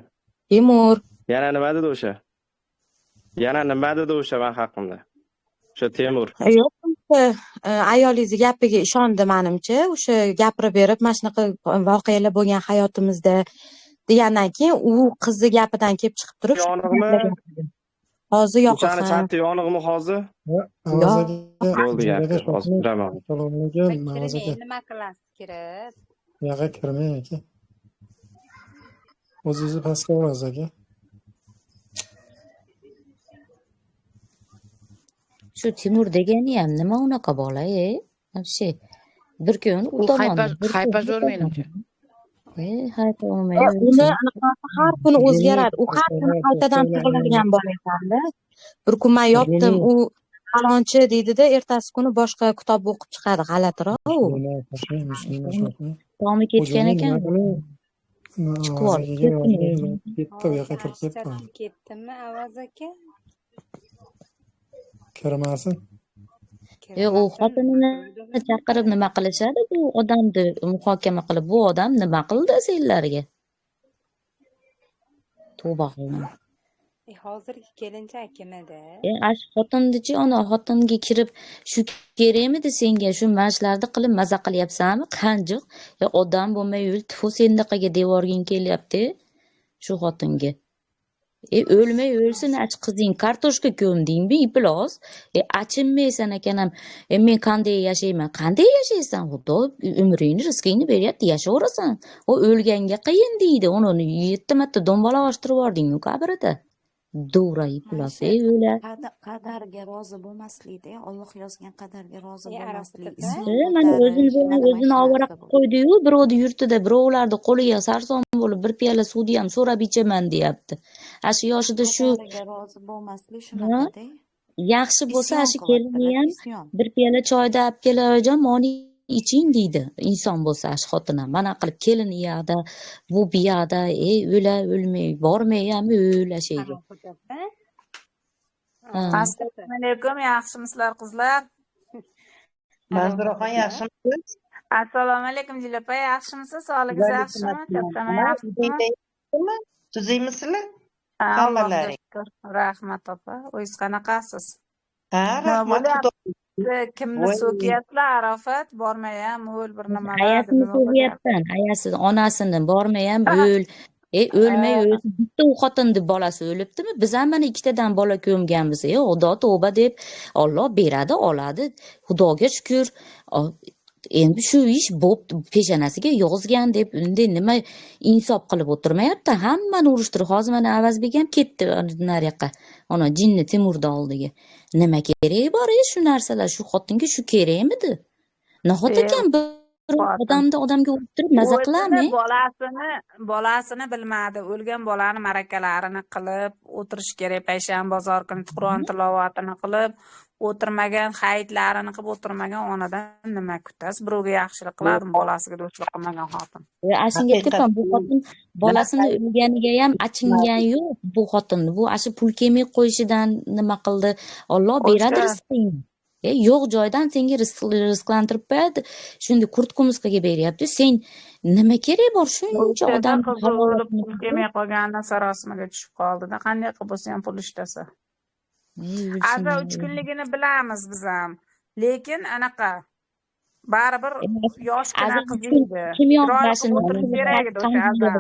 Timur. Yana nima dedi o'sha? Men haqimda? O'sha Temur. Yo'q, ayolingiz gapiga ishondi menimcha. O'sha gapirib berib, mana shunaqa voqealar bo'lgan hayotimizda degandan keyin u qizni gapidan kelib chiqib turib, hozir yoqib. O'shani chati yonig'mi hozir? Bo'ldi gapir, hozir kiraman. Assalomu alaykum, aka. Nima qilasiz kirib? Yo'q, kirmang aka. O'zingizni pastga olasiz aka. Shu Timur degani ham nima unaqa bola, Вообще bir kun u tomon haypajor menimcha. Haypa olmaydi. Uni har kuni o'zgaradi. U har kuni qaytadan tug'iladigan bola ekanda. Bir kun men yopdim, u falonchi deydida, ertasi kuni boshqa kitob o'qib chiqadi, g'alatiroq u. Tomi ketgan ekan. chiqib Ovoz olib akaga ketdimi yozgandim, o'zi? ketdi, u yoqqa kirib ketdi hozir. Ketdimi Avaz aka? Kirmasin. U xotinini chaqirib nima qilishadi bu odamni muhokama qilib bu odam nima qildi senlarga? Tavba qildim. Hozirgi kelinchak kimida? Ash xotindichi ana xotinga kirib shu kerakmidi senga shu mashlarni qilib maza qilyapsanmi? Qanjiq odam bo'lmay yur, tfu sendaqaga devorging kelyapti shu xotinga. O'lmay o'lsin ach qizing kartoshka ko'mdingmi iplos? Achinmaysan ekanam. Men qanday yashayman? Qanday yashaysan? Xudo umringni, rizqingni beryapti, yashayverasan. O o'lganga qiyin deydi. Uni 7 marta dombalashtirib yubording-ku qabrida. Dura iplos o'la. Qadarga rozi bo'lmaslikda, Alloh yozgan qadarga rozi bo'lmaslik. Mana o'zini ovora qilib qo'ydi-yu, birovni yurtida birovlarni qo'liga sarson bo'lib bir piyola suvni ham so'rab ichaman deyapti. Ashi yoshida shu rozi bo'lmaslik shunaqada. Yaxshi bo'lsa ashi kelini ham bir piyola choyda olib kelajon, moni iching deydi. Inson bo'lsa ashi xotin ham mana qilib kelini yoqda, bu biyoqda, o'la o'lmay, bormay ham o'lashaydi. Assalomu alaykum, yaxshimisizlar qizlar? Manzuraxon yaxshimisiz? Assalomu alaykum Jilopa, yaxshimisiz? Sog'ligingiz yaxshimi? Kattami yaxshimi? Tuzaymisizlar? Allohga shukr. Rahmat opa. O'zingiz qanaqasiz? Ha, rahmat. Kimni so'kyapsizlar, Arofat? Bormayam o'l bir nimalar. Ayasini so'kyapsan, ayasi onasini bormayam o'l. O'lmay o'lsin. Bitta u xotinni bolasi o'libdimi? Biz ham mana ikkitadan bola ko'mganmiz. Xudo tavba deb Alloh beradi, oladi. Xudoga shukr. Endi shu ish bo'pti, peshonasiga yozgan deb unday nima insof qilib o'tirmayapti. Hammani urishtirib, hozir mana Avazbek ham ketdi nariyoqqa. Ona jinni Timurda oldiga. Nima keragi bor shu narsalar? Shu xotinga shu kerakmidi? Nahot ekan odamga o'tirib maza qilami? Bolasini bilmadi. O'lgan bolani marakalarini qilib o'tirish kerak. Payshanba bozor kuni Qur'on tilovatini qilib o'tirmagan, hayitlarini qilib o'tirmagan onadan nima kutasiz? Birovga yaxshilik qiladimi, bolasiga do'stlik qilmagan xotin. Ashinga aytibman, bu xotin bolasini o'lganiga ham achingan yo'q bu xotinni. Bu ashi pul kelmay qo'yishidan nima qildi? Alloh beradi rizqingni. Yo'q joydan senga rizqlantirib qo'yadi. Shunda kurt kumuskaga beryapti. Sen nima kerak bor shuncha odam pul kelmay qolganidan sarosimaga tushib qoldi-da. Qanday qilib bo'lsa ham pul ishlasa. Aza 3 kunligini bilamiz biz ham. Lekin anaqa baribir yoshgina qiz edi. O'tirib beraydi o'sha azam.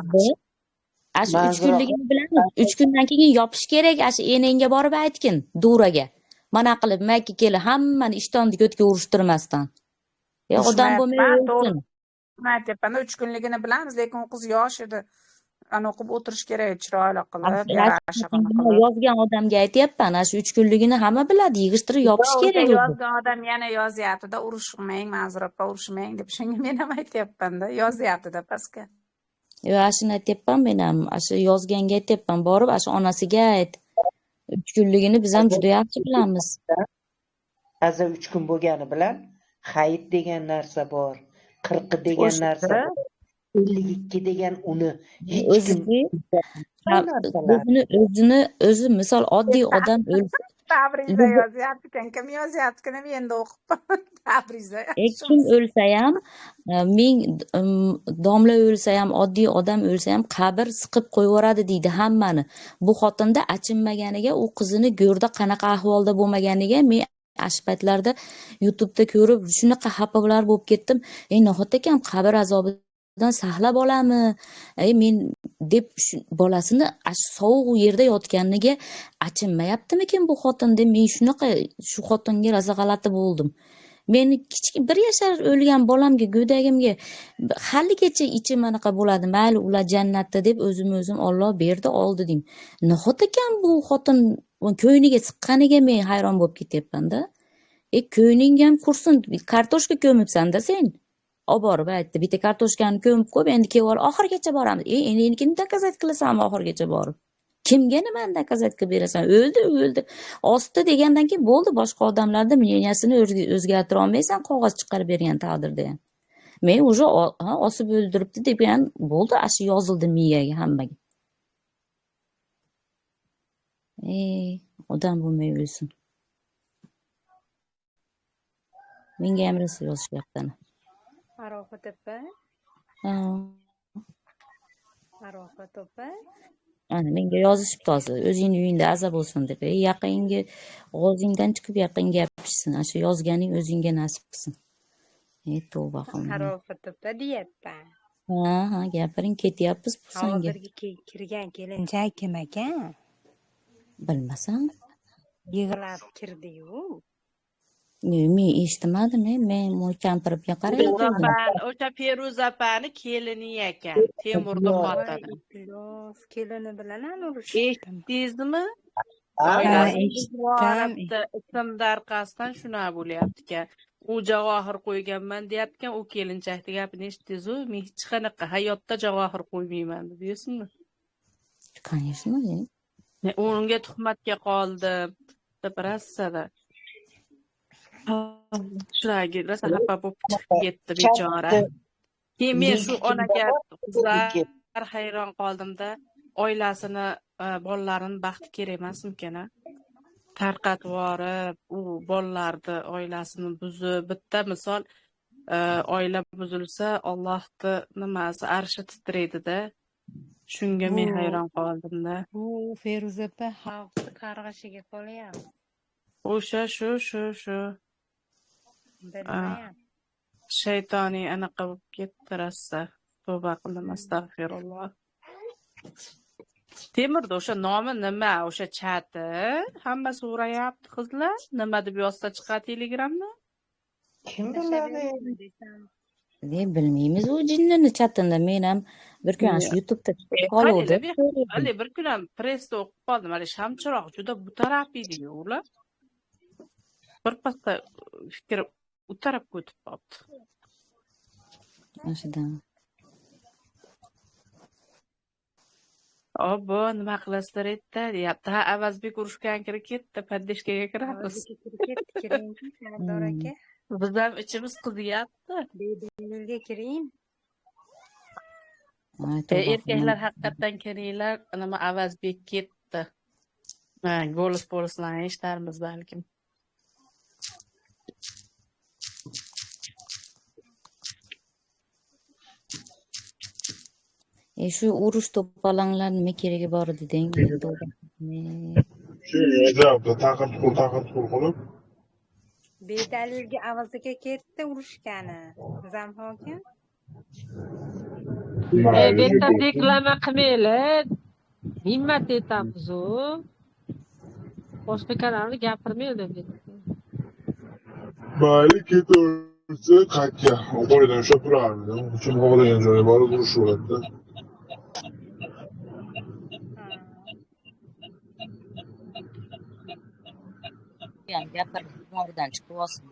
Ashu 3 kunligini bilamiz. 3 kundan keyin yopish kerak. Ashu enangga borib aytgin, Duraga. Mana qilib mayka keli hammani ishtonni ko'tga urishtirmasdan. Odam bo'lmay o'lsin. Men aytyapman, 3 kunligini bilamiz, lekin u qiz yosh edi. Ana o'qib o'tirish kerak, chiroyli qilib, yozgan odamga aytyapman, ana shu 3 kunligini hamma biladi, yig'ishtirib yopish kerak. Yozgan odam yana yozyapti-da, urushmang, Manzuraqa urushmang deb shunga men ham aytyapman-da, yozyapti-da pastga. Ashuni aytyapman men ham, shu yozganga aytyapman, borib shu onasiga ayt. 3 kunligini biz ham juda yaxshi bilamiz. Aza 3 kun bo'lgani bilan hayit degan narsa bor, 40 degan narsa bor. 52 degan uni o'zi misol oddiy odam o'lsa tabriza yozyapti ekan, kim yozyapti ekan, men endi o'qib tabriza. Kim o'lsa ham, ming domla o'lsa ham, oddiy odam o'lsa ham qabr siqib qo'yaveradi deydi hammani. Bu xotinda achinmaganiga, u qizini go'rda qanaqa ahvolda bo'lmaganiga men ash paytlarda YouTube'da ko'rib shunaqa xafalar bo'lib ketdim. Nahot ekan qabr azobi saqlab olami? Men deb bolasini sovuq yerda yotganiga achinmayaptimikin bu xotin deb men shunaqa shu xotinga rosa g'alati bo'ldim. Men kichik 1 yashar o'lgan bolamga, go'dagimga haligacha ichim anaqa bo'ladi. Mayli ular jannatda deb o'zim Alloh berdi, oldi deyim. Nahot ekan bu xotin ko'yniga siqqaniga men hayron bo'lib ketyapman-da. Ko'yning ham qursin, kartoshka ko'mibsan-da sen. Oborib aytdi, bitta kartoshkani ko'mib qo'yib, endi kelib oxirgacha boramiz. Endi dokazat qilasanmi oxirgacha borib? Kimga nimani dokazat qilib berasan? O'ldi. Osti degandan keyin bo'ldi, boshqa odamlarda miyasini o'zgartira olmaysan, qog'oz chiqarib bergan taqdirda ham. Men уже osib o'ldiribdi degan bo'ldi, shu yozildi miyaga hammaga. Odam bo'lmay o'lsin. Menga ham rosa yozishyapti ana. Arofat opa, Ha, Arofat opa. ana menga yozishibdi hozir. O'zingning uyingda aza bo'lsin deb. Yaqinga og'zingdan chiqib yaqin gapirishsin. Shu yozganing o'zingga nasib qilsin. Tavba qildim. Arofat opa deyapman. Ha, gapiring, ketyapmiz Pursanga. Hozirgi kirgan kelinchak kim ekan? Bilmasam. Yig'lab kirdi-yu. Men eshitmadim, men u kampirga qarayotgandim. O'sha Feruzapani kelini ekan. Temurni xotini. Iflos kelini bilan ham Eshitdingizmi? eshitdim. Ism darqasdan shunaqa bo'lyapti ekan. U javohir qo'yganman deyapti, u kelinchakni gapini eshitdingiz-ku? Men hech qanaqa hayotda javohir qo'ymayman deysizmi? Конечно. Unga tuhmatga qoldim deb rassada. Shularga rosa xafa bo'lib chiqib ketdi bechora. Keyin men shu onaga qizlar hayron qoldimda, oilasini, bolalarini baxti kerak emasmikan? Tarqatib yuborib, u bolalarni oilasini buzib, bitta misol oila buzilsa, Allohni nimasi arshi titraydi-da. Shunga men hayron qoldimda. Bu Feruza opa xalqni qarg'ishiga qolyapti. O'sha shu. Bilmayman. Shaytoniy anaqa bo'lib ketdi rosa. Tavba qildim, astag'firulloh. Temurda o'sha nomi nima? O'sha chati? Hamma so'rayapti qizlar. Nima deb yozsa chiqadi Telegramda? Kim biladi? Bilmaymiz u jinnini chatini. Men ham bir kun shu YouTube'da qoluvdi. Hali bir kun ham pressda o'qib qoldim. Hali shamchiroq juda bu taraf edi-yu ular. Birpasda fikr u tarafga o'tib qoldi. Mashidan. Obbo, nima qilasizlar etti, deyapti. Ha, Avazbek urushgan kirib ketdi, paddeshkaga kiramiz. Kiring, Sardor aka. Biz ham ichimiz qizyapti. Bedalga kiring. Erkaklar haqiqatdan kiringlar, nima Avazbek ketdi. Go'lis-polislarni eshitarmiz balkim. Shu urush to'polonlar nima keragi bor deding? Shu yerda taqir qilib. Bedalga Avazaga ketdi urushgani. Zamhokim. Bitta reklama qilmaylar. Himmat etamiz-u. Boshqa kanalni gapirmaylar. Mayli ketaversa qaytga. Qo'ydan ushlab turardi. Kim xohlagan joyga borib urushaveradi. Yani gapir boridan chiqib olsin.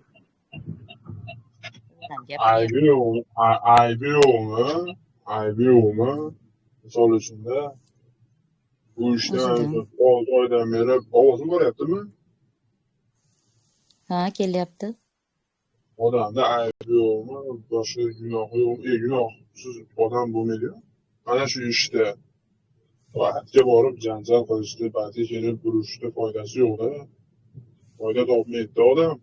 Aybi yo'qmi? Misol uchunda bu ishdan oydan beri ovozim boryaptimi? Ha, kelyapti. Odamda aybi yo'qmi? Boshqa gunohi yo'qmi? Gunohsiz odam bo'lmaydi. Mana shu ishda vaqtga borib janjal qilishdi, ba'zi kelib urishdi, foydasi yo'q-da. Foyda topmaydi odam.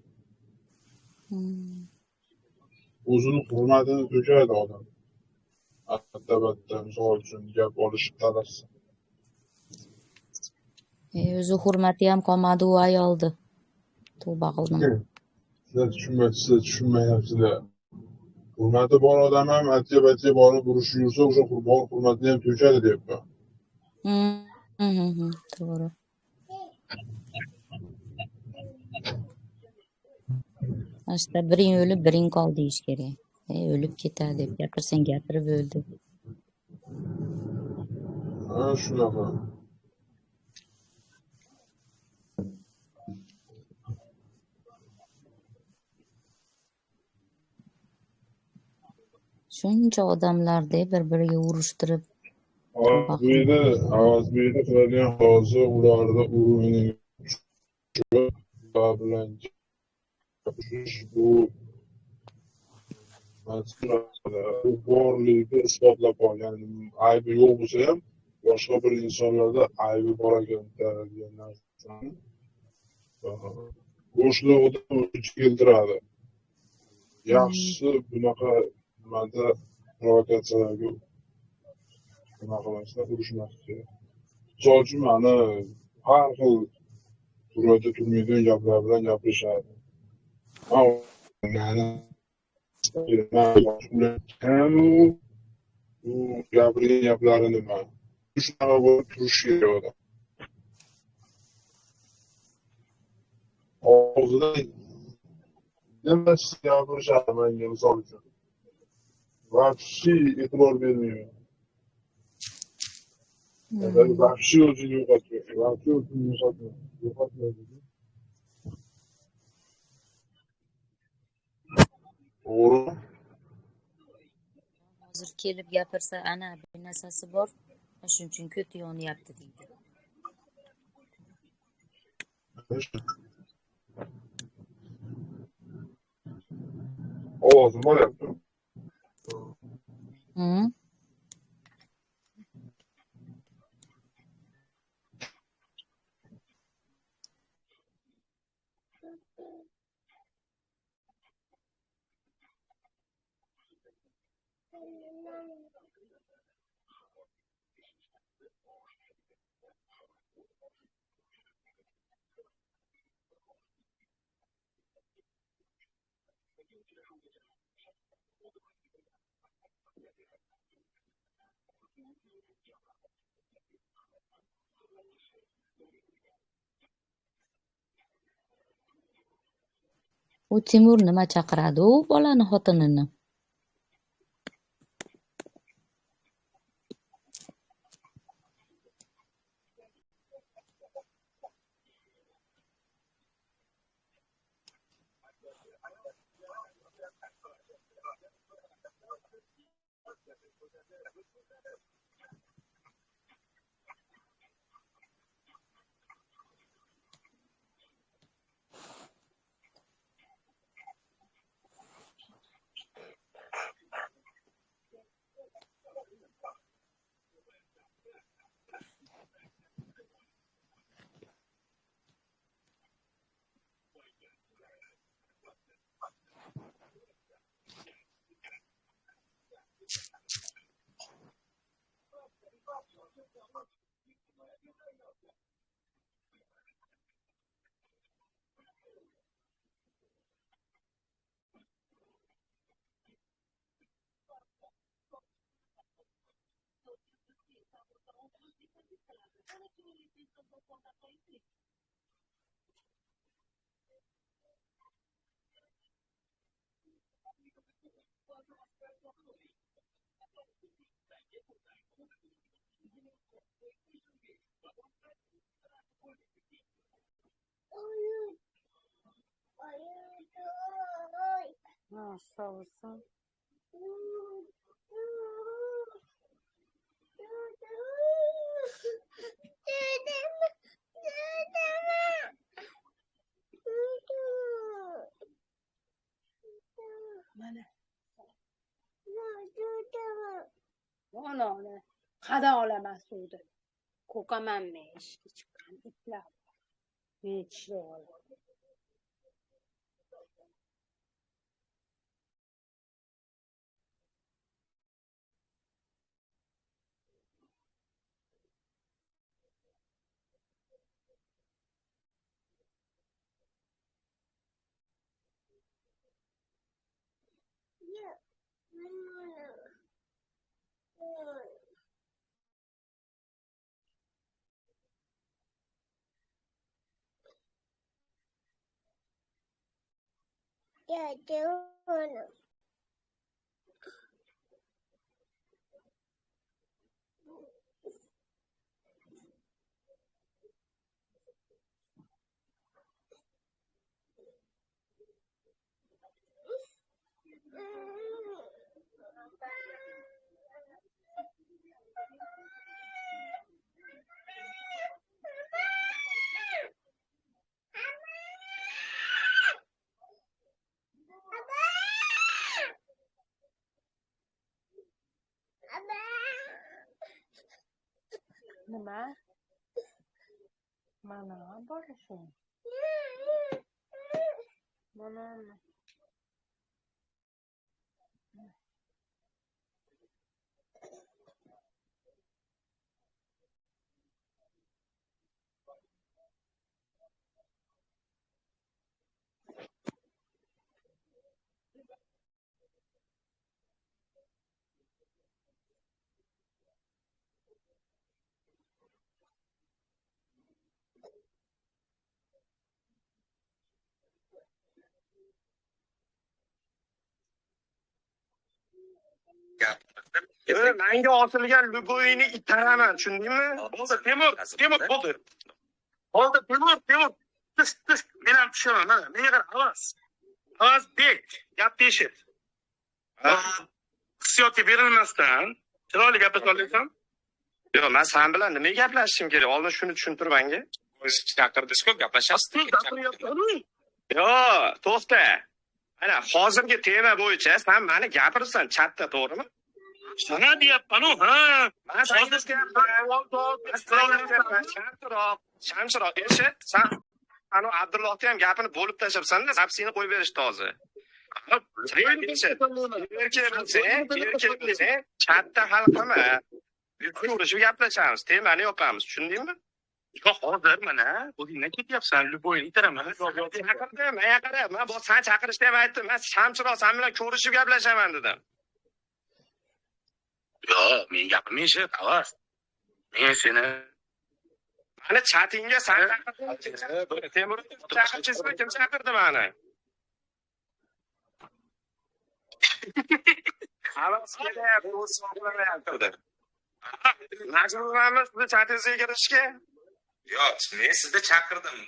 O'zini hurmatini to'kadi odam. Albatta, misol uchun gap olishib talashsa. O'zi hurmati ham qolmadi u ayoldi. Tavba qildim. Sizlar tushunmayapsizlar. Hurmati bor odam ham atga borib urushib yursa, o'sha hurmatini ham to'kadi deyapman. To'g'ri. Aslida biring o'lib, biring qol deyish kerak. O'lib ketadi deb gapirsang gapirib o'ldi. Ha, shunaqa. Shuncha odamlarni bir-biriga urushtirib. Avazbekda qiladigan hozir ularda uruning bilan bu u borligini isbotlab qolgan. Aybi yo'q bo'lsa ham boshqa bir insonlarda aybi bor ekan degan narsani bo'shlig'ida o'ch keltiradi. Yaxshisi bunaqa nimada provokatsiyalarga bunaqa emasdan urishmaslik kerak. Misol uchun mana har xil turadi turmaydigan gaplar bilan gapirishadi. U gapirgan gaplari nima? Shunaqa bo'lib turishi kerak odam. Og'zida nima gapirishadi menga misol uchun. Vahshiy e'tibor bermayman. Vahshiy o'zini yo'qotmaydi. Vahshiy o'zini yo'qotmaydi. To'g'ri. Hozir kelib gapirsa ana bir narsasi bor shuning uchun ko'ti yonyapti deydi. Ovozim boryapti. U Timur nima chaqiradi u bolani xotinini? Sağ olsun. Mana. Ona qada olaman suvdi. Ko'kamanmi ishga chiqqan itlar. Nechta oladi. Nima? Mana bora shu. Mana. Menga osilgan luboyni itaraman, tushundingmi? Bo'ldi, Temur, bo'ldi. Bo'ldi, Temur. Tish, men ham tushaman. Mana, menga qara, Avaz bek, gapni eshit. Hissiyotga berilmasdan chiroyli gaplasha olasan? Yo'q, men sen bilan nima gaplashishim kerak? Oldin shuni tushuntir menga. O'zingiz chaqirdingiz-ku, gaplashasiz. Yo'q, to'xta. Ana hozirgi tema bo'yicha sen meni gapirsan, chatda, to'g'rimi? Sana deyapman-ku, ha. Men Shamsiroq, eshit. Sen ana Abdullohga ham gapini bo'lib tashlabsan-da, zapsini qo'yib berishdi hozir. Erkak, chatda hal qilma. Ko'rishib gaplashamiz, temani yopamiz, tushundingmi? Yo'q, hozir mana o'zingdan ketyapsan, luboyni itaraman. Chaqirdim, menga qara, men bu sen chaqirishni ham aytdim. Men Shamsiroq sen bilan ko'rishib gaplashaman dedim. Yo'q, men gapimni eshit, avaz. Men seni mana chatingga sen chaqirding. Temur chaqirchisi kim chaqirdi meni? Avaz kelyapti, o'z so'zlamayapti. Majburmanmi sizni chatingizga kirishga? Yo'q, men sizni chaqirdim.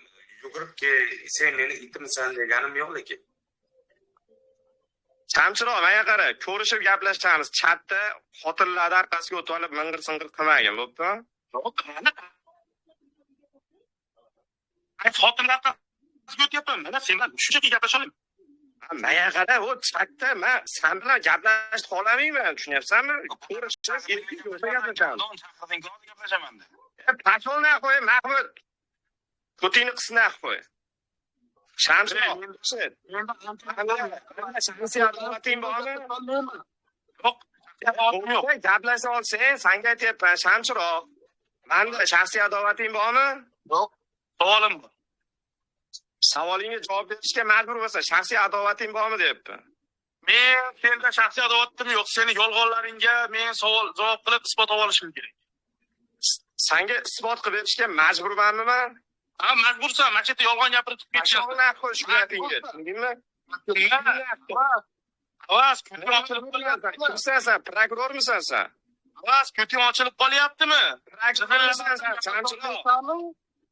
Yugurib kel, sen meni itimsan deganim yo'q lekin. Shamsiroq, menga qara, ko'rishib gaplashamiz. Chatda xotinlarning orqasiga o'tib olib ming'ir-sing'ir qilmagin, bo'ptimi? Yo'q, mana. Ay, xotinlar orqasiga o'tyapman. Mana sen bilan shunchaki gaplasha olaman. Menga qara, u chatda men sen bilan gaplashib qolamayman, tushunyapsanmi? Ko'rishib gaplashaman. Patrolni qo'y, Mahmud. Putinni qisni qo'y. Shamsiroq, shaxsiy adovating bormi? Yo'q. Gaplasha olsang, senga aytyapman, Shamsiroq. Menda shaxsiy adovating bormi? Yo'q. Savolim bor. Savolingga javob berishga majbur bo'lsa, shaxsiy adovating bormi deyapman. Men senda shaxsiy adovatim yo'q. Seni yolg'onlaringga men savol javob qilib isbotlab olishim kerak. Senga isbot qilib berishga majburmanmi men? Ha, majbursan. Mana shu yerda yolg'on gapirib ketishsan. Shunday qo'yish gapingga, tushundingmi? Avaz, ko'ting ochilib qolyapti. Kimsan sen? Prokurormisan sen? Avaz, ko'ting ochilib qolyaptimi? Prokurormisan sen? Shamsiroq.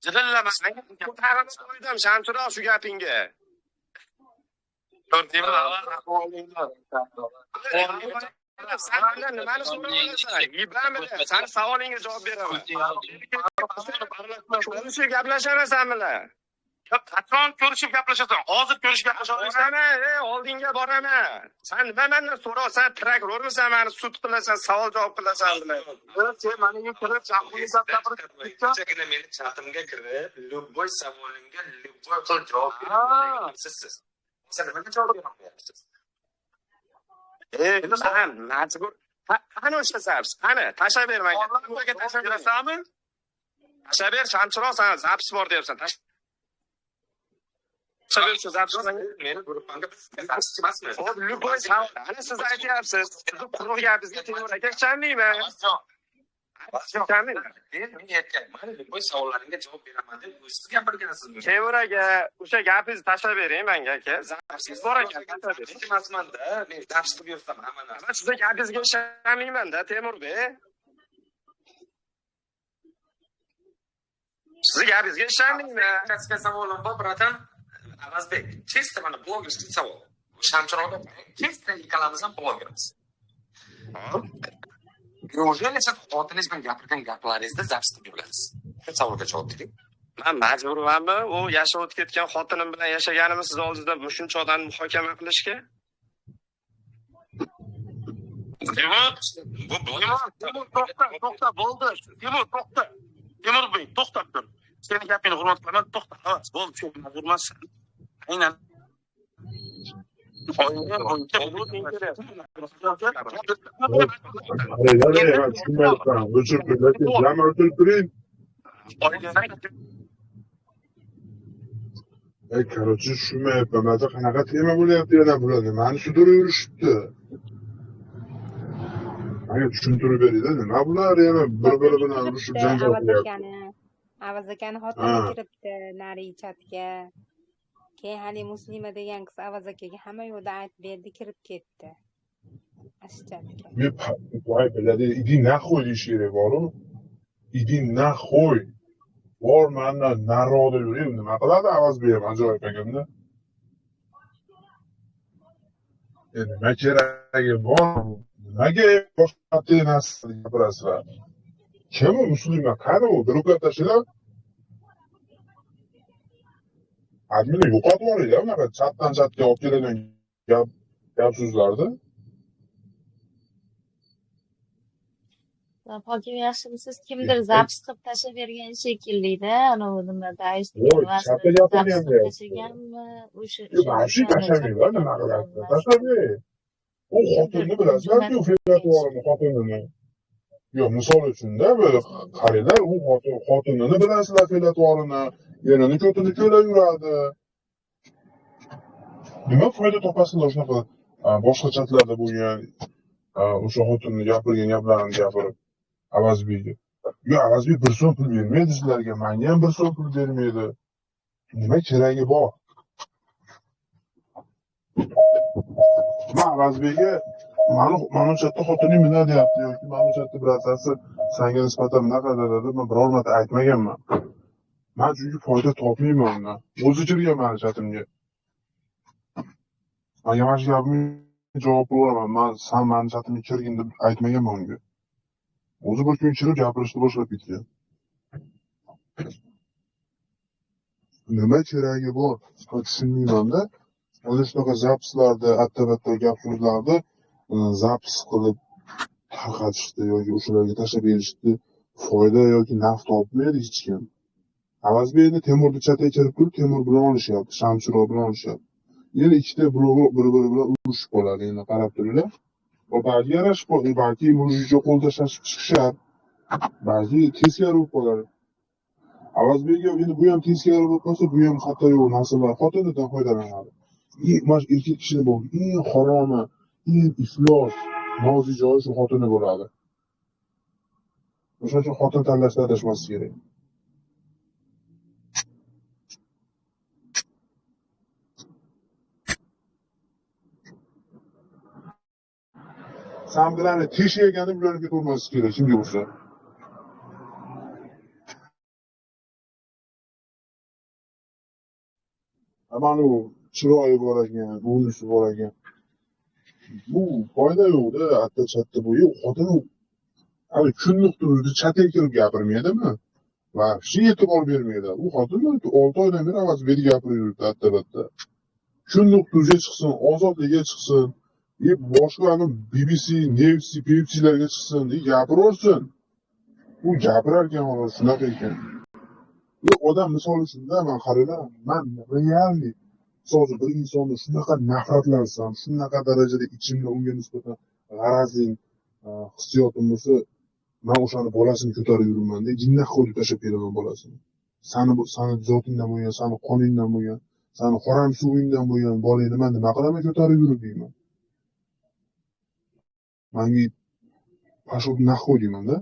Jidillama. Senga ko'tarib qo'ydim, Shamsiroq, shu gapingga. Ko'rdingmi? Sen bilan nimani so'rayapsan? Yibami? Sen savolingga javob beraman. Ko'rishib gaplashaman sen bilan. Qachon ko'rishib gaplashasan? Hozir ko'rishib gaplashasan? Oldinga boraman. Sen nima mendan so'raysan? Prokurormisan, meni sud qilasan, savol javob qilasan bilan. Sen meniga kirib, chaqirib, meni chatimga kirib, любой savolingga любой xil javob berasiz. Sen nimaga javob bermayapsiz? Sen majbur. Qani o'sha zaps? Qani, tashlab ber menga. Nimaga tashlab berasanmi? Tashlab ber, Shamsiroq, sen zaps bor deyapsan. Tashlab ber, shu zaps meni guruhimga zaps emasmi? Любой savol. Ana siz aytyapsiz. Quruq gapingizga Temur aka ishonmayman. Men aytganman, любой savollaringga javob beraman deb siz gapirgansizmi? Temur aka, o'sha gapingizni tashlab bering menga aka. Zapsiz bor ekan, tashlab bering. Emasman-da, men zaps qilib yursam hamma narsa. Men sizga gapingizga ishonmayman-da, Temur bey. Sizga gapingizga ishonmayman. Katta savolim bor, bratan. Avazbek, chista mana blogerskiy savol. Shamsiroqda chista ikkalamiz ham blogermiz. Неужели siz xotiningiz bilan gapirgan gaplaringizda zaps qilib yurasiz? Shu savolga javob bering. Men majburmanmi u yashab o'tib ketgan xotinim bilan yashaganimni siz oldingizda shuncha odamni muhokama qilishga? Temur, to'xta, bo'ldi. Temur, to'xta. Temurbek, to'xtab tur. Seni gapingni hurmat qilaman, to'xta. Xalas, bo'ldi, shu bilan hurmatsan. Aynan. Qaranglar, tushunmayapman. O'chirib lekin jami o'tirib turing. Короче, tushunmayapman. Mana qanaqa tema bo'lyapti yana bularga? Mani sudirib yurishibdi. Menga tushuntirib beringlar. Nima bular yana bir-biri bilan urushib janjal qilyapti? Avaz akani xotini kiribdi nari chatga. Keyin hali Muslima degan qiz Avaz akaga hamma yo'lda aytib berdi, kirib ketdi. Chatga. Voy biladi, иди нахуй deyish kerak boru. Иди нахуй. Bor mendan nariroqda yuring. Nima qiladi Avaz berib ajoyib ekan-da. Nima keragi bor? Nimaga boshqa narsani gapirasizlar? Kim u Muslima? Qani u? Bir uka tashlab admini yo'qotib yuboringlar. Unaqa chatdan chatga olib keladigan gap so'zlarni. Hokim yaxshimisiz? Kimdir zaps qilib tashlavergan shekilli-da. Anavi nimada Voy, chatda gapiryapti. tashlaganmi? O'sha Yo'q, tashlamaylar. Nima qilasiz? Tashlamang. U xotinni bilasizlar-ku, fe'l-atvorini, xotinini. Yo'q, misol uchun-da, böyle qaranglar, u xotinini bilasizlar, fe'l-atvorini, erini ko'tini ko'lab yuradi. Nima foyda topasizlar shunaqa boshqa chatlarda bo'lgan o'sha xotinni gapirgan gaplarini gapirib Avazbekga. Yo'q, Avazbek bir so'm pul bermaydi sizlarga, menga ham bir so'm pul bermaydi. Nima keragi bor? Men Avazbekga mana chatda xotining nima deyapti yoki mana chatda birontasi senga nisbatan bunaqa dedi, men biror marta aytmaganman. Men chunki foyda topmayman undan. O'zi kirgan meni chatimga. Agar mana shu gapimga javob beraman, sen meni chatimga kirgin deb aytmaganman unga. O'zi bir kun kirib gapirishni boshlab ketgan. Nima keragi bor? Tushunmayman-da. Ana shunaqa zapslarda, atta-batta gap so'zlarni zaps qilib tarqatishdi yoki o'shalarga tashlab berishdi. Foyda yoki naf topmaydi hech kim. Avazbekni Temurni chatga kirib turib, Temur bilan olishyapti, Shamshiro bilan olishyapti. Yana ikkita bloger bir-biri bilan urushib qoladi. Endi qarab turinglar. Balki yarashib qoladi, balki mujikcha qo'l tashlashib chiqishadi. Balki teskari bo'lib qoladi. Avazbekga endi bu ham teskari bo'lib qolsa, bu ham hatto yo'q narsalar xotinidan foydalanadi. Mana erkak kishini bo'ldi, eng haromi, eng iflos, nozik joyi shu xotini bo'ladi. O'shaning uchun xotin tanlashda adashmaslik kerak. Sen bilan teshiyagani bilan ketolmaslik kerak, kimga bo'lsa. Mana u chiroyi bor ekan, bo'ynisi bor ekan. Bu foyda yo'q-da, atta-chatta bu. Yo'q, xotin hali kunliq turdi, chatga kirib gapirmaydimi? Vahshi e'tibor bermaydi. U xotin 6 oydan beri Avazbekga gapirib yuribdi atta-batta. Kunliq turga chiqsin, ozodlikka chiqsin, boshqa BBC, Nevsi, Pepsilarga chiqsin, gapiraversin. U gapirar ekan, shunaqa ekan. Odam misol uchun-da, men qaranglar, men realni hozir bir insonni shunaqa nafratlansam, shunaqa darajada ichimda unga nisbatan g'arazing, hissiyotim bo'lsa, men o'shani bolasini ko'tarib yuribman-da, jinnak qo'yib tashlab kelaman bolasini. Sani zotingdan bo'lgan, sani qoningdan bo'lgan, sani harom suvingdan bo'lgan bolangni men nima qilaman ko'tarib yurib deyman. Menga pashot nahvo deyman-da.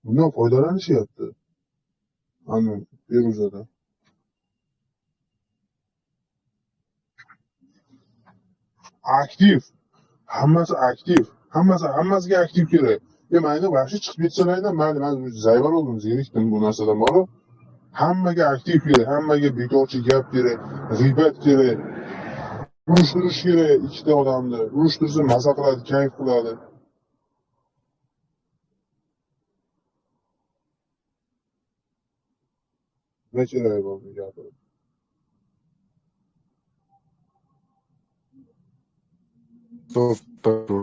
Bundan foydalanishyapti. Ana Feruzada. Aktiv. Hammasi aktiv. Hammasiga aktiv kerak. Mayli vahshiy chiqib ketsalar-da, mayli men zayvar oldim, zerikdim bu narsadan borib. Hammaga aktiv kerak, hammaga bekorchi gap kerak, g'iybat kerak. Urishtirish kerak ikkita odamni. Urishtirsa maza qiladi, kayf qiladi. Ne keragi bor bu gapirib?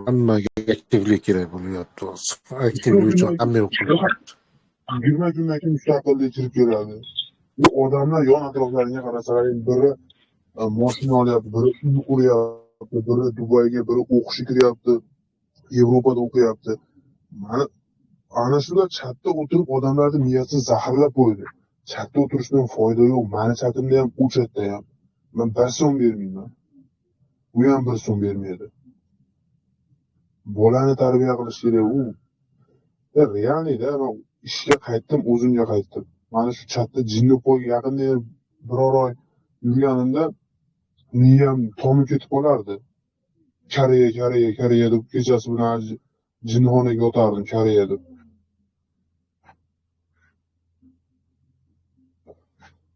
hammaga aktivlik kerak bo'lyapti hozir. Aktivlik uchun hamma yo'q bo'lyapti. 20 kundan keyin mustaqillik kirib keladi. Bu odamlar yon atroflariga qarasalaring, biri mashina olyapti, biri uy quryapti, biri Dubayga, biri o'qishga kiryapti, Yevropada o'qiyapti. Ana shular chatda o'tirib odamlarni miyasini zaharlab qo'ydi. Chatda o'tirishdan foyda yo'q. Mani chatimda ham, u chatda ham. Men 1 so'm bermayman. U ham 1 so'm bermaydi. Bolani tarbiya qilish kerak u. Realniyda men ishga qaytdim, o'zimga qaytdim. Mana shu chatda jinni qo'yga yaqinda biror oy yurganimda miyam tomib ketib qolardi. Koreya deb kechasi bilan jinnixonaga yotardim Koreya deb.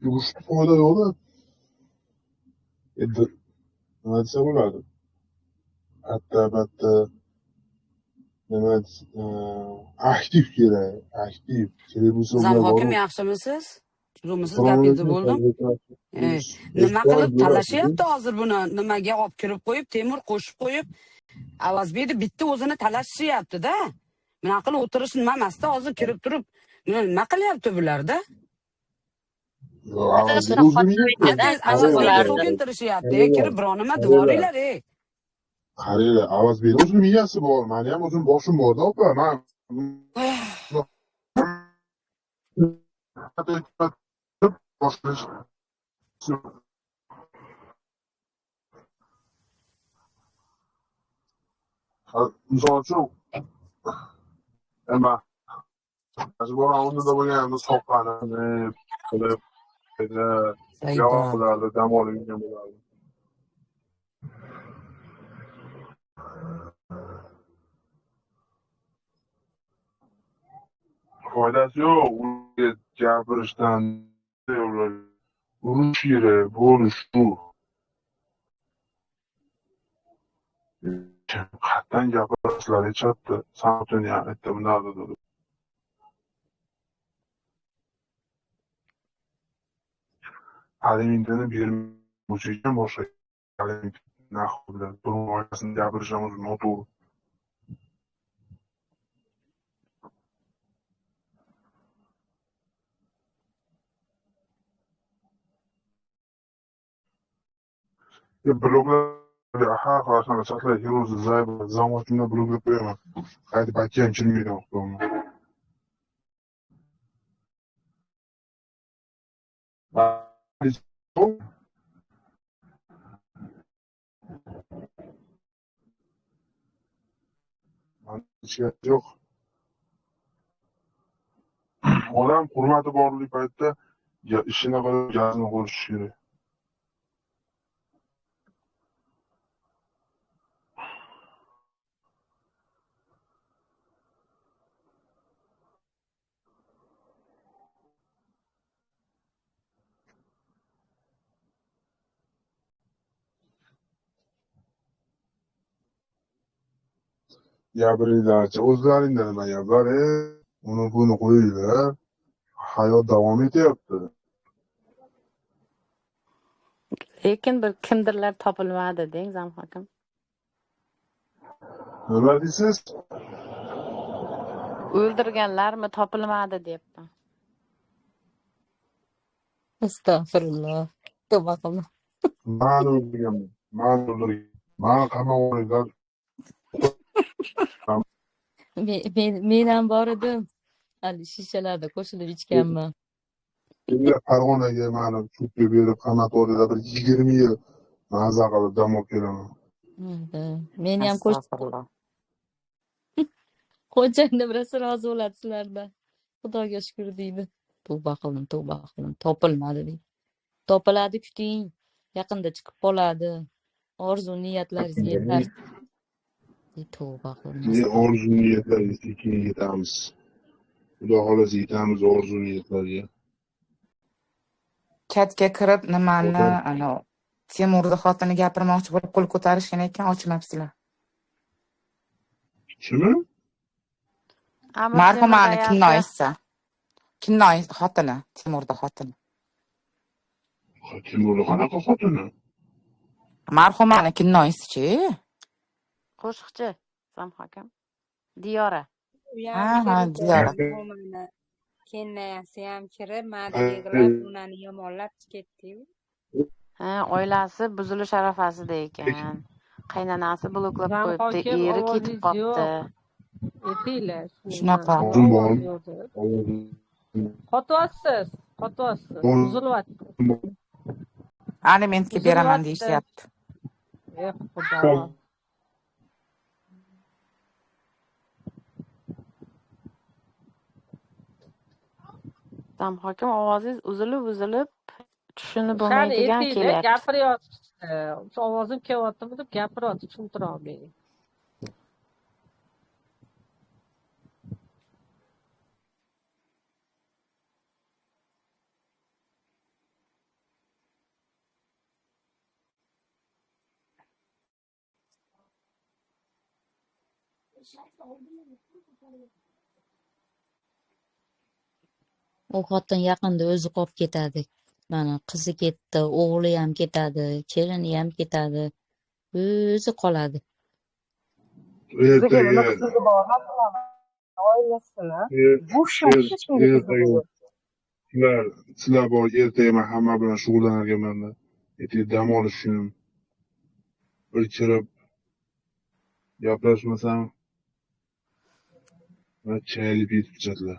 Yurishda foyda yo'q-da. Endi nima desa bo'ladi? Albatta nima aktiv kerak, aktiv. Kerak bo'lsa ular Zamhokim bor. yaxshimisiz? Rumsiz gapingizni bo'ldim. Nima qilib talashyapti hozir buni? Nimaga olib kirib qo'yib, Temur qo'shib qo'yib, Avazbekni bitta o'zini talashishyapti-da. Nima qilib o'tirish nima emasda, hozir kirib turib, nima qilyapti bularda? Avazbekni so'kintirishyapti, kirib biror nima devoringlar, ey. Qaranglar, Avazbekni o'zini miyasi bor, meni ham o'zim boshim bor-da, opa. Men misol uchun majbur o'rnida bo'lganimiz soqqani qilib yog'larni dam olgan bo'lardi. Foydasi yo'q, unga gapirishdan urush kerak, bo'lish shu. Qatdan gapirishlar aytyapti, Samtun ham aytdi, bunday dedi. Alimentini bermoqchi ekan boshqa aliment narxi bilan turmush oilasini gapirishimiz noto'g'ri. Bloglar har qanday chatlar hero'zi zamotimda bloglab qo'yaman. Qaytib aytgan kelmaydi o'qituvim. Yo'q. Odam hurmati borlik paytda ishini qilib jazoni qo'yish kerak. Gapiringlarchi, o'zlaringdan nima gaplar, uni buni qo'yinglar. Hayot davom etyapti. Lekin bir kimdirlar topilmadi deng Zamhokim. Nima deysiz? O'ldirganlarmi topilmadi deyapman. Astag'firulloh. Tavba qildim. Men o'ldirganman. Men qamoqqa olinglar. Men ham bor edim. Hali shishalarda qo'shilib ichganman. Farg'onaga meni cho'pga berib qamat oldilar, bir 20 yil maza qilib dam olib kelaman. Meni ham qo'shimda birasi rozi bo'ladi sizlardan. Xudoga shukr deydi. Tavba qildim. Topilmadi deydi. Topiladi, kuting. Yaqinda chiqib qoladi. Orzu niyatlaringiz yetar. Tavba qildim. Orzu niyatlaringizga keyin yetamiz. Xudo xolasa yetamiz orzu niyatlarga. Chatga kirib nimani Temurni xotini gapirmoqchi bo'lib qo'l ko'tarishgan ekan, ochmabsizlar. Kimi? Marhumani Kinnoy xotini, Temurni xotini. Temurni qanaqa xotini? Marhumani Kinnoychi. Qo'shiqchi Zamhokim. Diyora. u ham Ha ha kirdi Diyora. nimani kennayasi ham kirib ma'da yig'lab unani yomonlab ketdi-yu. Ha, oilasi buzilish arafasida ekan. Qaynanasi bloklab qo'yibdi, Zamhokim eri ketib ovozingiz qolibdi. yo'q. Aytinglar Shunaqa. ovoz yo'q. Qotyapsiz, uzilyapti. Alimentga beraman deyishyapti. Xudo. Zamhokim ovozingiz uzilib tushunib Qani bo'lmaydigan aytinglar, kelyapti. gapiryapsiz. O'sha ovozim kelyaptimi deb gapiryapti, tushuntira olmayman. U xotin yaqinda o'zi qolib ketadi. Mana qizi ketdi, o'g'li ham ketadi, kelini ham ketadi. O'zi qoladi. Ertaga sizlar bor, ertaga man hamma bilan shug'ullanarkanman-da. Ertaga dam olish kunim. Bir kirib gaplashmasam va chayli yetib chatlar.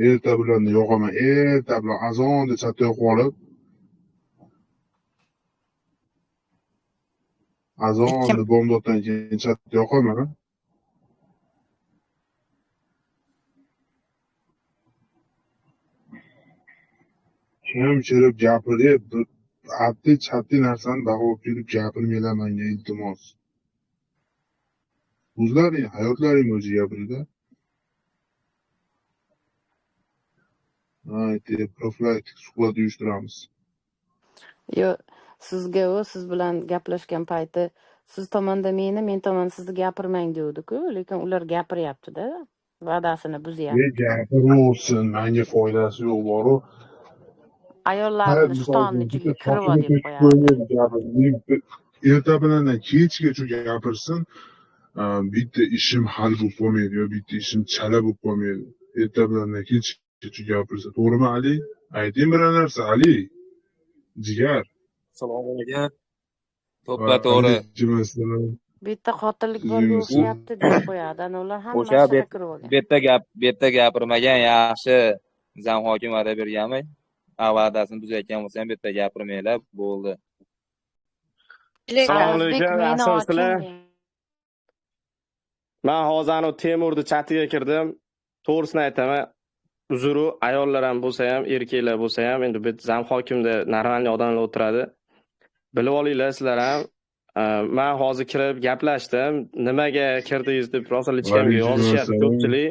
Erta bilan yo'qaman. Erta bilan azonda chatda yo'qib olib, azonda bomdoddan keyin chatda yo'qaman. Kim kirib gapirib, addi narsani davolib kelib gapirmanglar menga, iltimos. O'zlaring hayotlaring bo'yicha gapirida. Profilaktik suhbat uyushtiramiz. Yo, siz bilan gaplashgan payti siz tomonda meni, men tomon sizni gapirmang deydi-ku, lekin ular gapiryapti-da. Va'dasini buzyapti. Gapiraversin, menga foydasi yo'q boru. Ayollarni shtonning ichiga kirib ol deb qo'yadi. Erta bilan kechgacha gapirsin, bitta ishim hal bo'lib qolmaydi yo bitta ishim chala bo'lib qolmaydi. Erta bilan kechgacha gapirsa, to'g'rimi Ali? Ayting bir narsa Ali. Jigar. Assalomu alaykum. To'ppa-to'g'ri. Bitta qotillik borga o'xshayapti deb qo'yadi. Ana ular hamma O'sha shunga kirib olgan. bitta gapirmagan yaxshi. Zamhokim va'da berganmi? Va'dasini buzayotgan bo'lsa ham bitta gapirmanglar, bo'ldi. Assalomu alaykum, yaxshimisizlar? Men hozir Temurni chatiga kirdim. To'g'risini aytaman, uzru ayollar ham bo'lsa ham, erkaklar bo'lsa ham, endi bu Zamhokimda normalniy odamlar o'tiradi. Bilib olinglar sizlar ham. Men hozir kirib gaplashdim. Nimaga kirdingiz deb rosa-lichkamga yozishyapti ko'pchilik.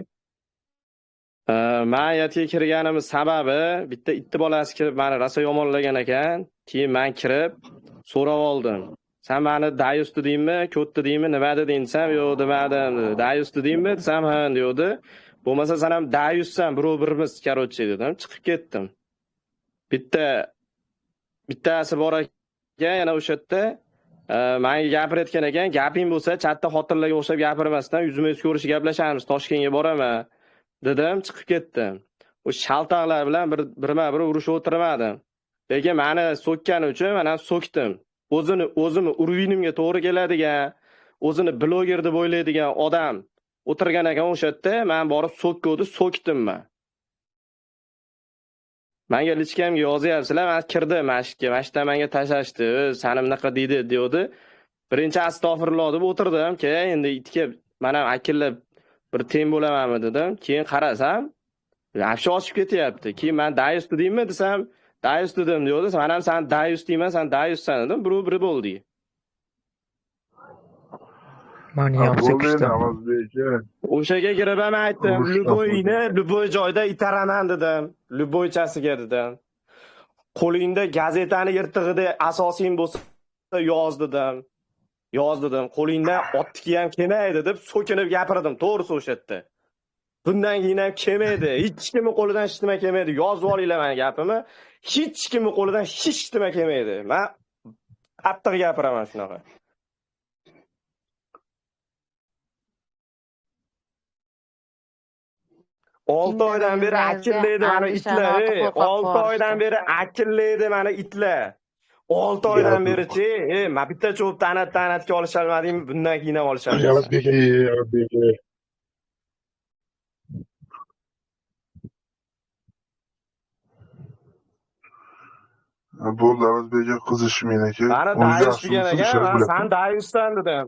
Men yatga kirganimiz sababi bitta itti bolasi kirib meni rosa yomonlagan ekan. Keyin men kirib so'rab oldim. Sen meni dayus dedingmi, ko'tdi deymi, nima deding desam, yo'q demadim. Dayus dedingmi desam, ha deydi. Bo'lmasa sen ham dayussan, birimiz karochi dedim, chiqib ketdim. Bittasi bor ekan, yana o'sha yerda menga gapirayotgan ekan, gaping bo'lsa, chatda xotirlarga o'xshab gapirmasdan yuzma-yuz ko'rishib gaplashamiz, Toshkentga boraman dedim, chiqib ketdim. O shaltoqlar bilan birma-bir urushib o'tirmadim. Lekin meni so'kkani uchun men ham so'kdim. O'zimni urvinimga to'g'ri keladigan, o'zini bloger deb o'ylaydigan odam o'tirgan ekan o'sha yerda, men borib so'kdim men. Menga lichkamga yozyapsizlar, men kirdim mashqqa, mashqdan menga tashashdi, "Sani bunaqa deydi" deydi. Birinchi astag'firulloh deb o'tirdim, keyin endi itga men ham akillab bir teng bo'lamanmi dedim. Keyin qarasam, afshi ochib ketyapti. Keyin men dayus dedingmi desam, dayus dedim deydi. Men ham sen dayus deyman, sen dayussan dedim. Biri bo'ldi. Mani ham sekishdim. O'shaga kirib ham aytdim, Luboy joyda itaraman dedim. Luboychasiga dedim. Qo'lingda gazetani yirtig'ida asosing bo'lsa yoz dedim. Qo'lingdan otniki ham kelmaydi deb so'kinib gapirdim, to'g'risi o'sha yerda. Bundan keyin ham kelmaydi. Hech kimning qo'lidan hech nima kelmaydi. Yozib olinglar men gapimni. Hech kimning qo'lidan hech nima kelmaydi. Men Qattiq gapiraman shunaqa. Olti Indamay oydan beri yurganingizga akillaydi mana Alishani itlar. oti qo'rqoq 6 oydan borishdi. beri akillaydi mana itlar. 6 oydan beri-chi, men bitta cho'pni anatga olisholmadingmi? Bundan keyin ham olisholmaysan. Yavazbek bo'ldi, Yavazbekga qizishmang aka. Qani O'zi Dayus yaxshi degan bo'lsa ekan, ishlar men bo'lyapti. san Dayusdan dedim.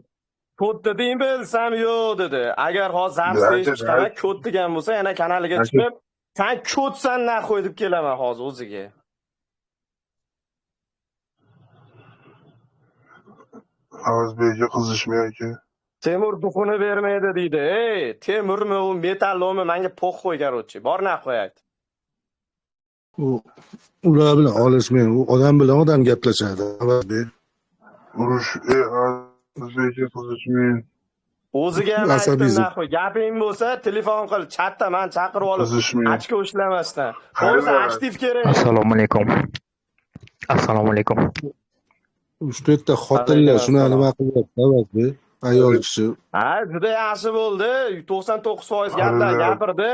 Ko't deding bilsam yo'q dedi. Agar hozir Aka, zapis chiqaman, ko't degan bo'lsa, yana kanaliga aka, chiqib, sen ko'tsan naxo'y deb kelaman hozir o'ziga. Yavazbekga qizishmang aka. Temur duxuni bermaydi deydi. Ey, Temurmi u metallmi? Menga po'q qo'y garochi. Bor naxo'y ayt. Ular bilan olishmang. U odam bilan odam gaplashadi. Yavazbek. Urush, Yavazbekga qizishmang. O'ziga ham aytdim Asabiysiz. naxo'y. Gaping bo'lsa, telefon qil, chatda men chaqirib olib, Qizishmang. ochko ishlamasdan. Bo'lsa aktiv kerak. Assalomu alaykum. Assalomu alaykum. 3-4 ta xotinlar shuna nima qilyapti Yavazbek? Ayol kishi. Ha, juda yaxshi bo'ldi. 99% gaplar gapirdi.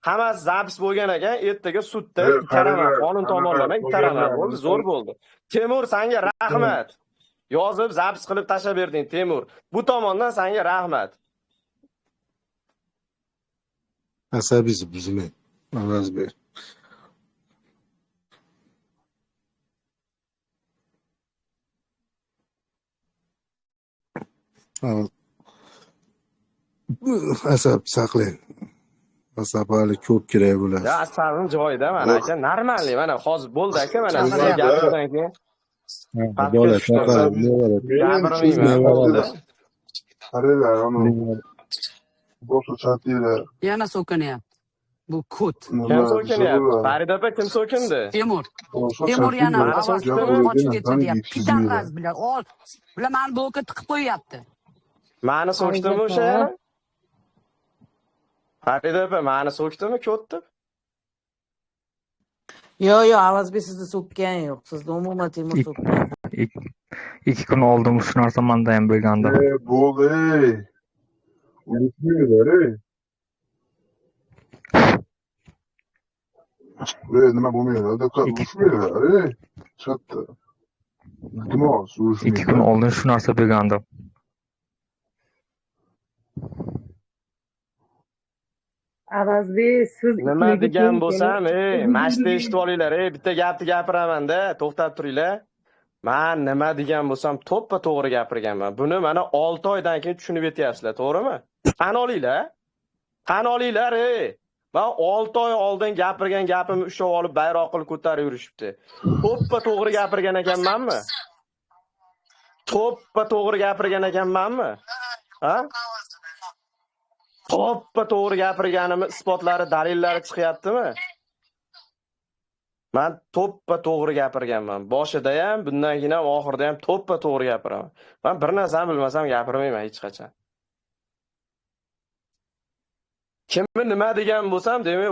Hammasi zapis bo'lgan ekan, ertaga sudda ittaraman, qonun tomonlama ittaraman. Bo'ldi, zo'r bo'ldi. Temur, senga rahmat. Yozib zapis qilib tashlab berding, Temur. Bu tomondan senga rahmat. Asabiysiz buzmang. Yavazbek. Asab saqlang. Asabali ko'p kerak bo'ladi. Ya, asabim joyida mana aka, normalniy. Mana hozir bo'ldi aka, mana sizga gapirdan keyin. Bola chaqalib Gapirmayman. Qaranglar, boshqa chatdilar. Yana so'kinyapti. Bu kut. Kim so'kinyapti? Farida opa kim so'kindi? Temur. Temur yana qochib ketdi deyapti. Pidanraz bilan ol. Bular meni blokka tiqib qo'yyapti. Mani so'kdimi o'sha yana? Farida opa mani so'kdimi ko'tdi? Yo'q, Avazbek sizni so'kkan yo'q. Sizni umuman Temur so'kkan. 2 kun oldin shu narsa menda ham bo'lgandi. Bo'ldi. Unutmanglar, nima bo'lmaydi? Urushmanglar, chatda. Iltimos, urushmanglar. 2 kun oldin shu narsa bo'lgandi. Avazbek siz Nima degan bo'lsam, mashta eshitib olinglar, bitta gapni gapiraman-da, to'xtab turinglar. Men nima degan bo'lsam, to'ppa to'g'ri gapirganman. Buni mana 6 oydan keyin tushunib yetyapsizlar, to'g'rimi? Qani olinglar. Qani olinglar, Men 6 oy oldin gapirgan gapimni ushlab olib bayroq qilib ko'tarib yurishibdi. To'ppa to'g'ri gapirgan ekanmanmi? To'ppa to'g'ri gapirgan ekanmanmi? Ha? To'ppa to'g'ri gapirganimni isbotlari, dalillari chiqyaptimi? Men to'ppa to'g'ri gapirganman. Boshida ham, bundan keyin ham, oxirida ham to'ppa to'g'ri gapiraman. Men bir narsani bilmasam gapirmayman hech qachon. Kimni nima degan bo'lsam, demak,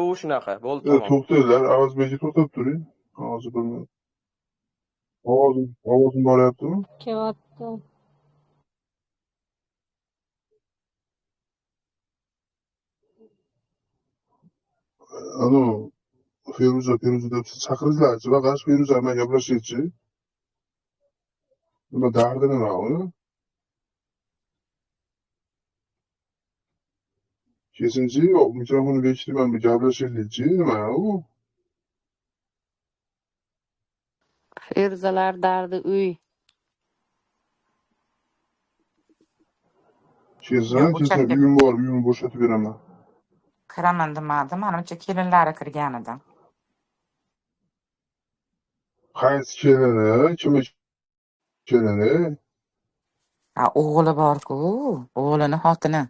u shunaqa. Bo'ldi, tamom. To'xtanglar, Avazbekga to'xtab turing. Hozir bilmayman. Ovozim boryaptimi? Kelyapti. Feruza deb chaqiringlarchi, vaqash Feruza bilan gaplashaychi. Nima dardi nima uni? Kesinchi, mikrofonni bekitib bir gaplashaylikchi, nima u? Feruzalar dardi uy. Kesin, uyim bor, uyimni bo'shatib beraman. Kiraman demadim, manimcha kelinlari kirgan edi. Qaysi kelini? Kim kelini? O'g'li bor-ku, o'g'lini xotini.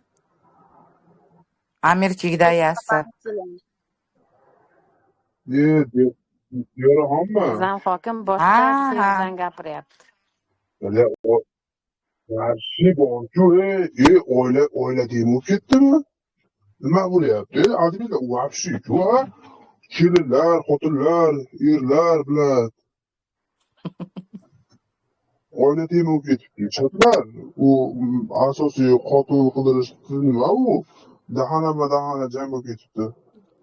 Amirchikda yasi. Yo'raxonmi? Bizdan hokim boshqa so'zdan gapiryapti. Yaxshi borku, oila demib ketdimi? Nima bo'lyapti? Adiblar vahshiyku, ha? Kelinlar, xotinlar, erlar bilan. oila temi bo'lib ketibdi. Chatlar u asosiy qotil qidirish nima u? Dahana jang bo'lib ketibdi.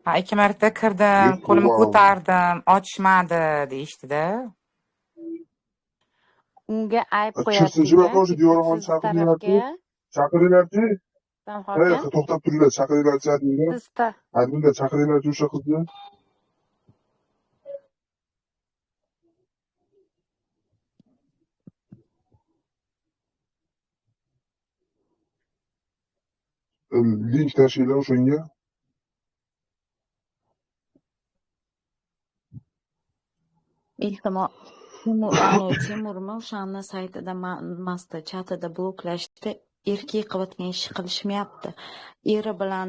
Ha, 2 marta kirdim, qo'limni ko'tardim, ochishmadi deyishdida. Unga ayb Kirsinchi qo'yapti o'sha Diyoraxon chaqiringlar-chi. Chaqiringlar-chi. To'xtab turinglar, chaqiringlar-chi adminlar. Adminlar chaqiringlar-chi o'sha qizni. Link tashinglar o'shanga. Iltimos, Temurmi o'shani saytida masda chatida bloklashdi. Erkak qilayotgan ish qilishmayapti. Eri bilan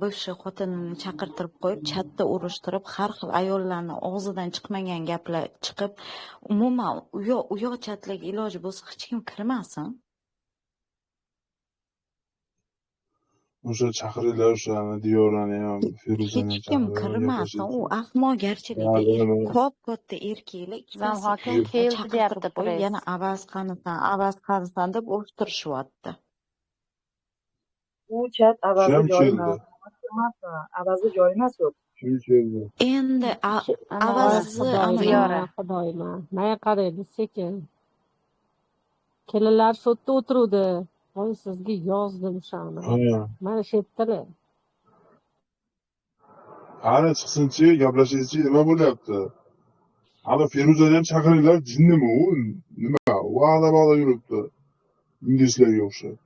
bivshiy xotinini chaqirtirib qo'yib, chatda urushtirib, har xil ayollarni og'zidan chiqmagan gaplar chiqib, umuman u yoq chatlarga iloji bo'lsa hech kim kirmasin. O'sha chaqiringlar o'shani Diyorani ham, Feruzani ham Hech kim kirmasin. U ahmoqgarchilikda katta erkaklar Zamhokim keldi deyapti qo'yib, press. yana avaz qanisan deb urishtirishyapti. U chat avazga Kim joy keldi? emas, avazga joy emas u. Kim keldi? Endi Xudoyim, mana qaraydi sekin. Kelinlar shu yerda o'tiruvdi. Voy sizga yozdim shani. Mana shu yerdalar. Qani chiqsinchi, gaplashaychi, nima bo'lyapti? Ana Feruzani ham chaqiringlar, jinnimi u? Nima? Va'da yuribdi. Inglizlarga o'xshab.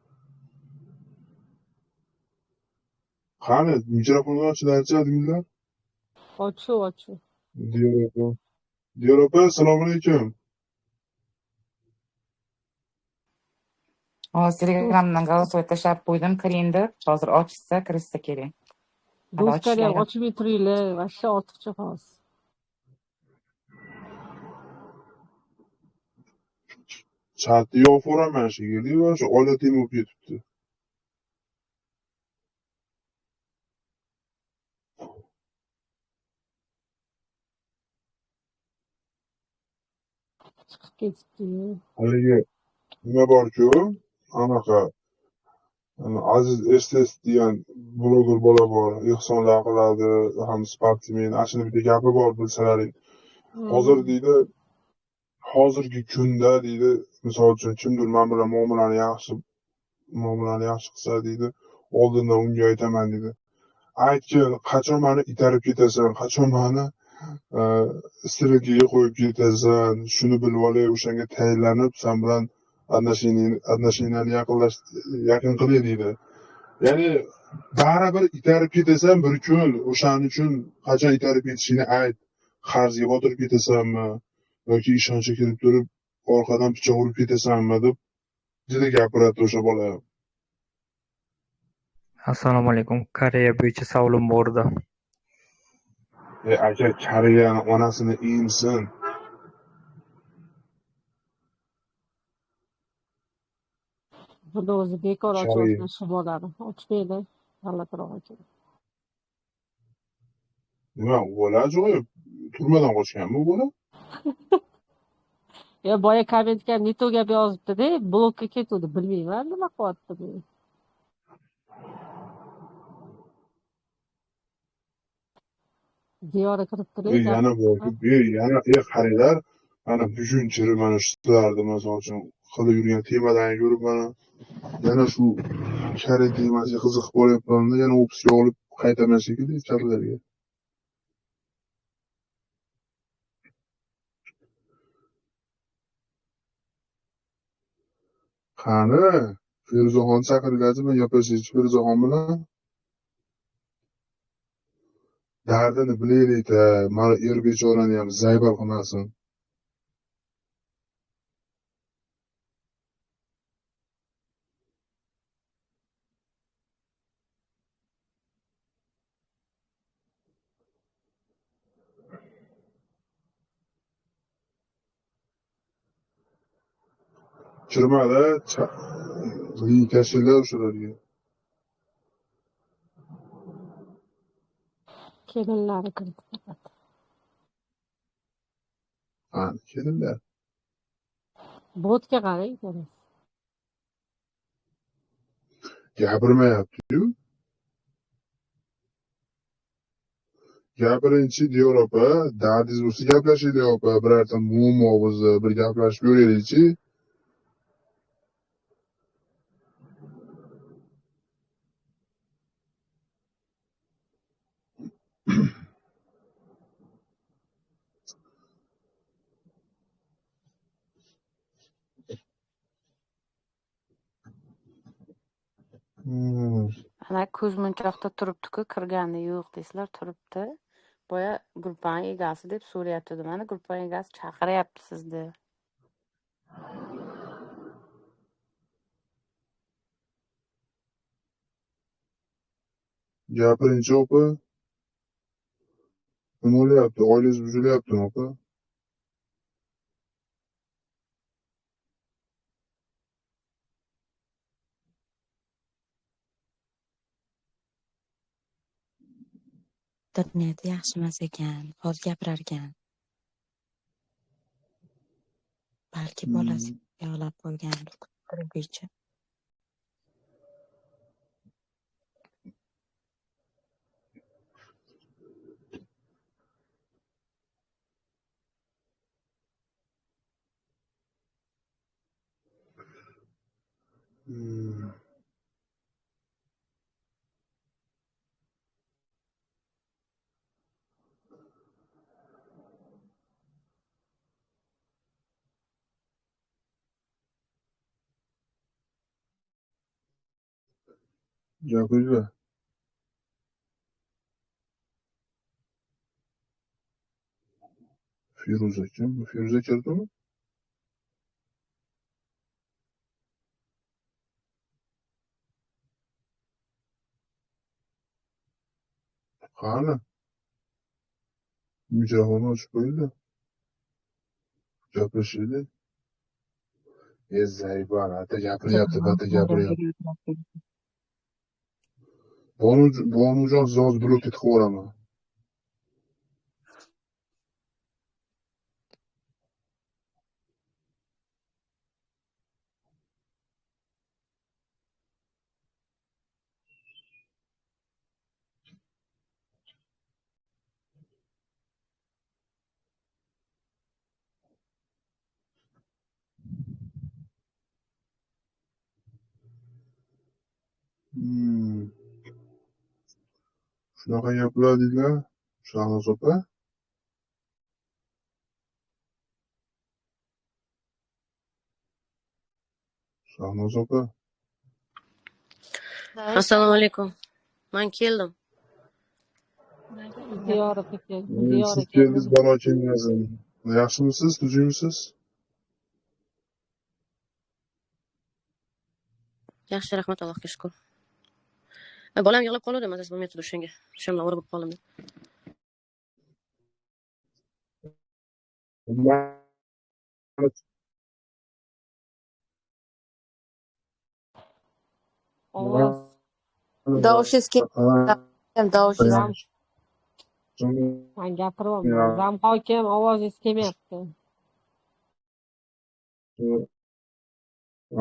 Qani mikrofonni ochinglar-chi adminlar. Ochu. Diyor opa, assalomu alaykum. Hozir Telegramdan голосовой tashlab qo'ydim, kiring deb. Hozir ochsa, kirishsa kerak. Do'stlar ham ochib turinglar, vashsha ortiqcha hozir. Chatni yopib yuboraman shekilli va shu oila temi bo'lib ketibdi. Chiqib ketibdi. Haligi nima bor-ku, anaqa Aziz Estes degan bloger bola bor, ehsonlar qiladi, ham sportsmen, ashuni bitta gapi bor bilsalaring. Hozir deydi, hozirgi kunda deydi, misol uchun kimdir men bilan muomalani yaxshi qilsa deydi, oldindan unga aytaman deydi. Aytgin, qachon meni itarib ketasan, qachon meni istirkiga qo'yib ketasan, shuni bilib olay, o'shanga tayinlanib, sen bilan отношенияni yaqin qilay deydi. Ya'ni baribir itarib ketasan bir kun, o'shaning uchun qachon itarib ketishingni ayt. Qarzga botirib ketasanmi yoki ishonchga kirib turib orqadan pichoq urib ketasanmi deb juda gapiradi o'sha bola. Assalomu alaykum. Koreya bo'yicha savolim bor edi. Aka, Koreyani onasini emsin. Buni o'zi bekor ochib shu bo'ladi. Ochmaydi. G'alatiroq ekan. Nima, bola ajoyib. Turmadan qochganmi bu bola? Boya kommentga ne to gap yozibdi-da, blokka ketuvdi. Bilmayman nima qilyapti bu. Diyora kirib turadi. Yana borku, yana qaranglar, mana bugunchiri mana shularni masalan uchun qilib yurgan temadan ko'rib mana yana shu Koreya temasiga qiziqib qolyapman-da, yana o'pisiga olib qaytaman shekilli chatlarga. Qani, Feruzaxon chaqiringlarchi, men gaplashaychi Feruzaxon bilan. Dardini bilaylik-da, mana er bechorani ham zaybal qilmasin. Kirmadi, link tashinglar o'shalarga. Kelinlari kirdi faqat. Kelinlar. Botga qarang ko'rasiz. Gapirmayapti-yu. Gapiringchi Diyor opa, dardingiz bo'lsa gaplashaylik opa, birorta muammo bo'lsa bir gaplashib ko'raylikchi. Ana ko'zmunchoqda turibdi-ku, kirgani yo'q deysizlar, turibdi. Boya gulpani egasi deb so'rayapti edi. Mana gulpani egasi chaqiryapti sizni. Gapiringchi opa. Nima bo'lyapti? Oilangiz buzilyaptimi opa? Interneti yaxshi emas ekan, oz gapirar ekan. Balki bolasi yig'lab qo'ygandir turguncha. Gapiringlar. Feruza kim? Feruza kirdimi? Qani? Mikrofonni ochib qo'yinglar. Gaplashaylik. Zayban, ata gapiryapti, ata gapiryapti. Bonujon sizni hozir blokka qilib yuboraman. Shunaqa gaplar deydilar, Shahnoz opa. Shahnoz opa. Assalomu alaykum. Men keldim. Ziyorat ekan, Siz ziyorat keldingiz, ekan. balo kelmasin. Yaxshimisiz, tuzukmisiz? Yaxshi, rahmat, Allohga shukr. Bolam yig'lab qoldi, mazasi bo'lmayapti o'shanga. Shamla o'rib qoldim. Ovoz. Dovushingiz kelmayapti. Dovushingiz. Men gapiryapman. Zam hokim ovozingiz kelmayapti.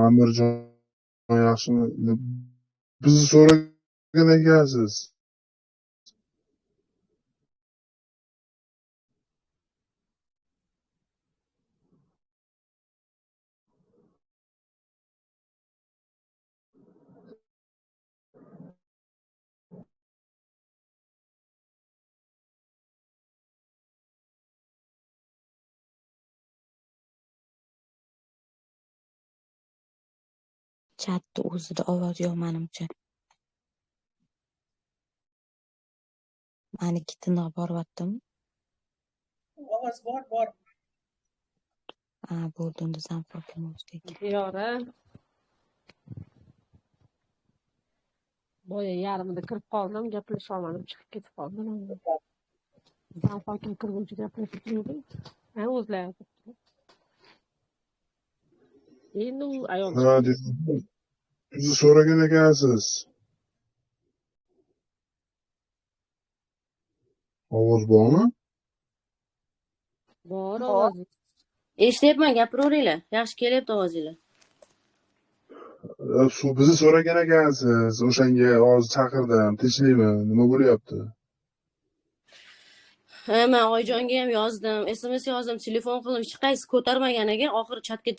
Amirjon yaxshimi? Bizni so'ragan ekansiz. Chatni o'zida ovoz yo'q menimcha. Meniki tiniq boryaptimi? Ovoz bor. Ha, bo'ldi, unda zam hokim o'zida. Ziyorat. Boya yarmida kirib qoldim, gaplasha olmadim, chiqib ketib qoldim. Zam hokim kirguncha gaplashib turdim. O'zlari. Endi u ayol Ha, bizni so'ragan ekansiz. Ovoz bormi? bor ovoz. Eshityapman, gapiraveringlar. Yaxshi kelyapti ovozinglar. Bizni so'ragan ekansiz. O'shanga hozir chaqirdim. Tinchlikmi? Nima bo'lyapti? Men Oyijonga ham yozdim, SMS yozdim, telefon qildim, hech qaysi ko'tarmaganiga oxiri chatga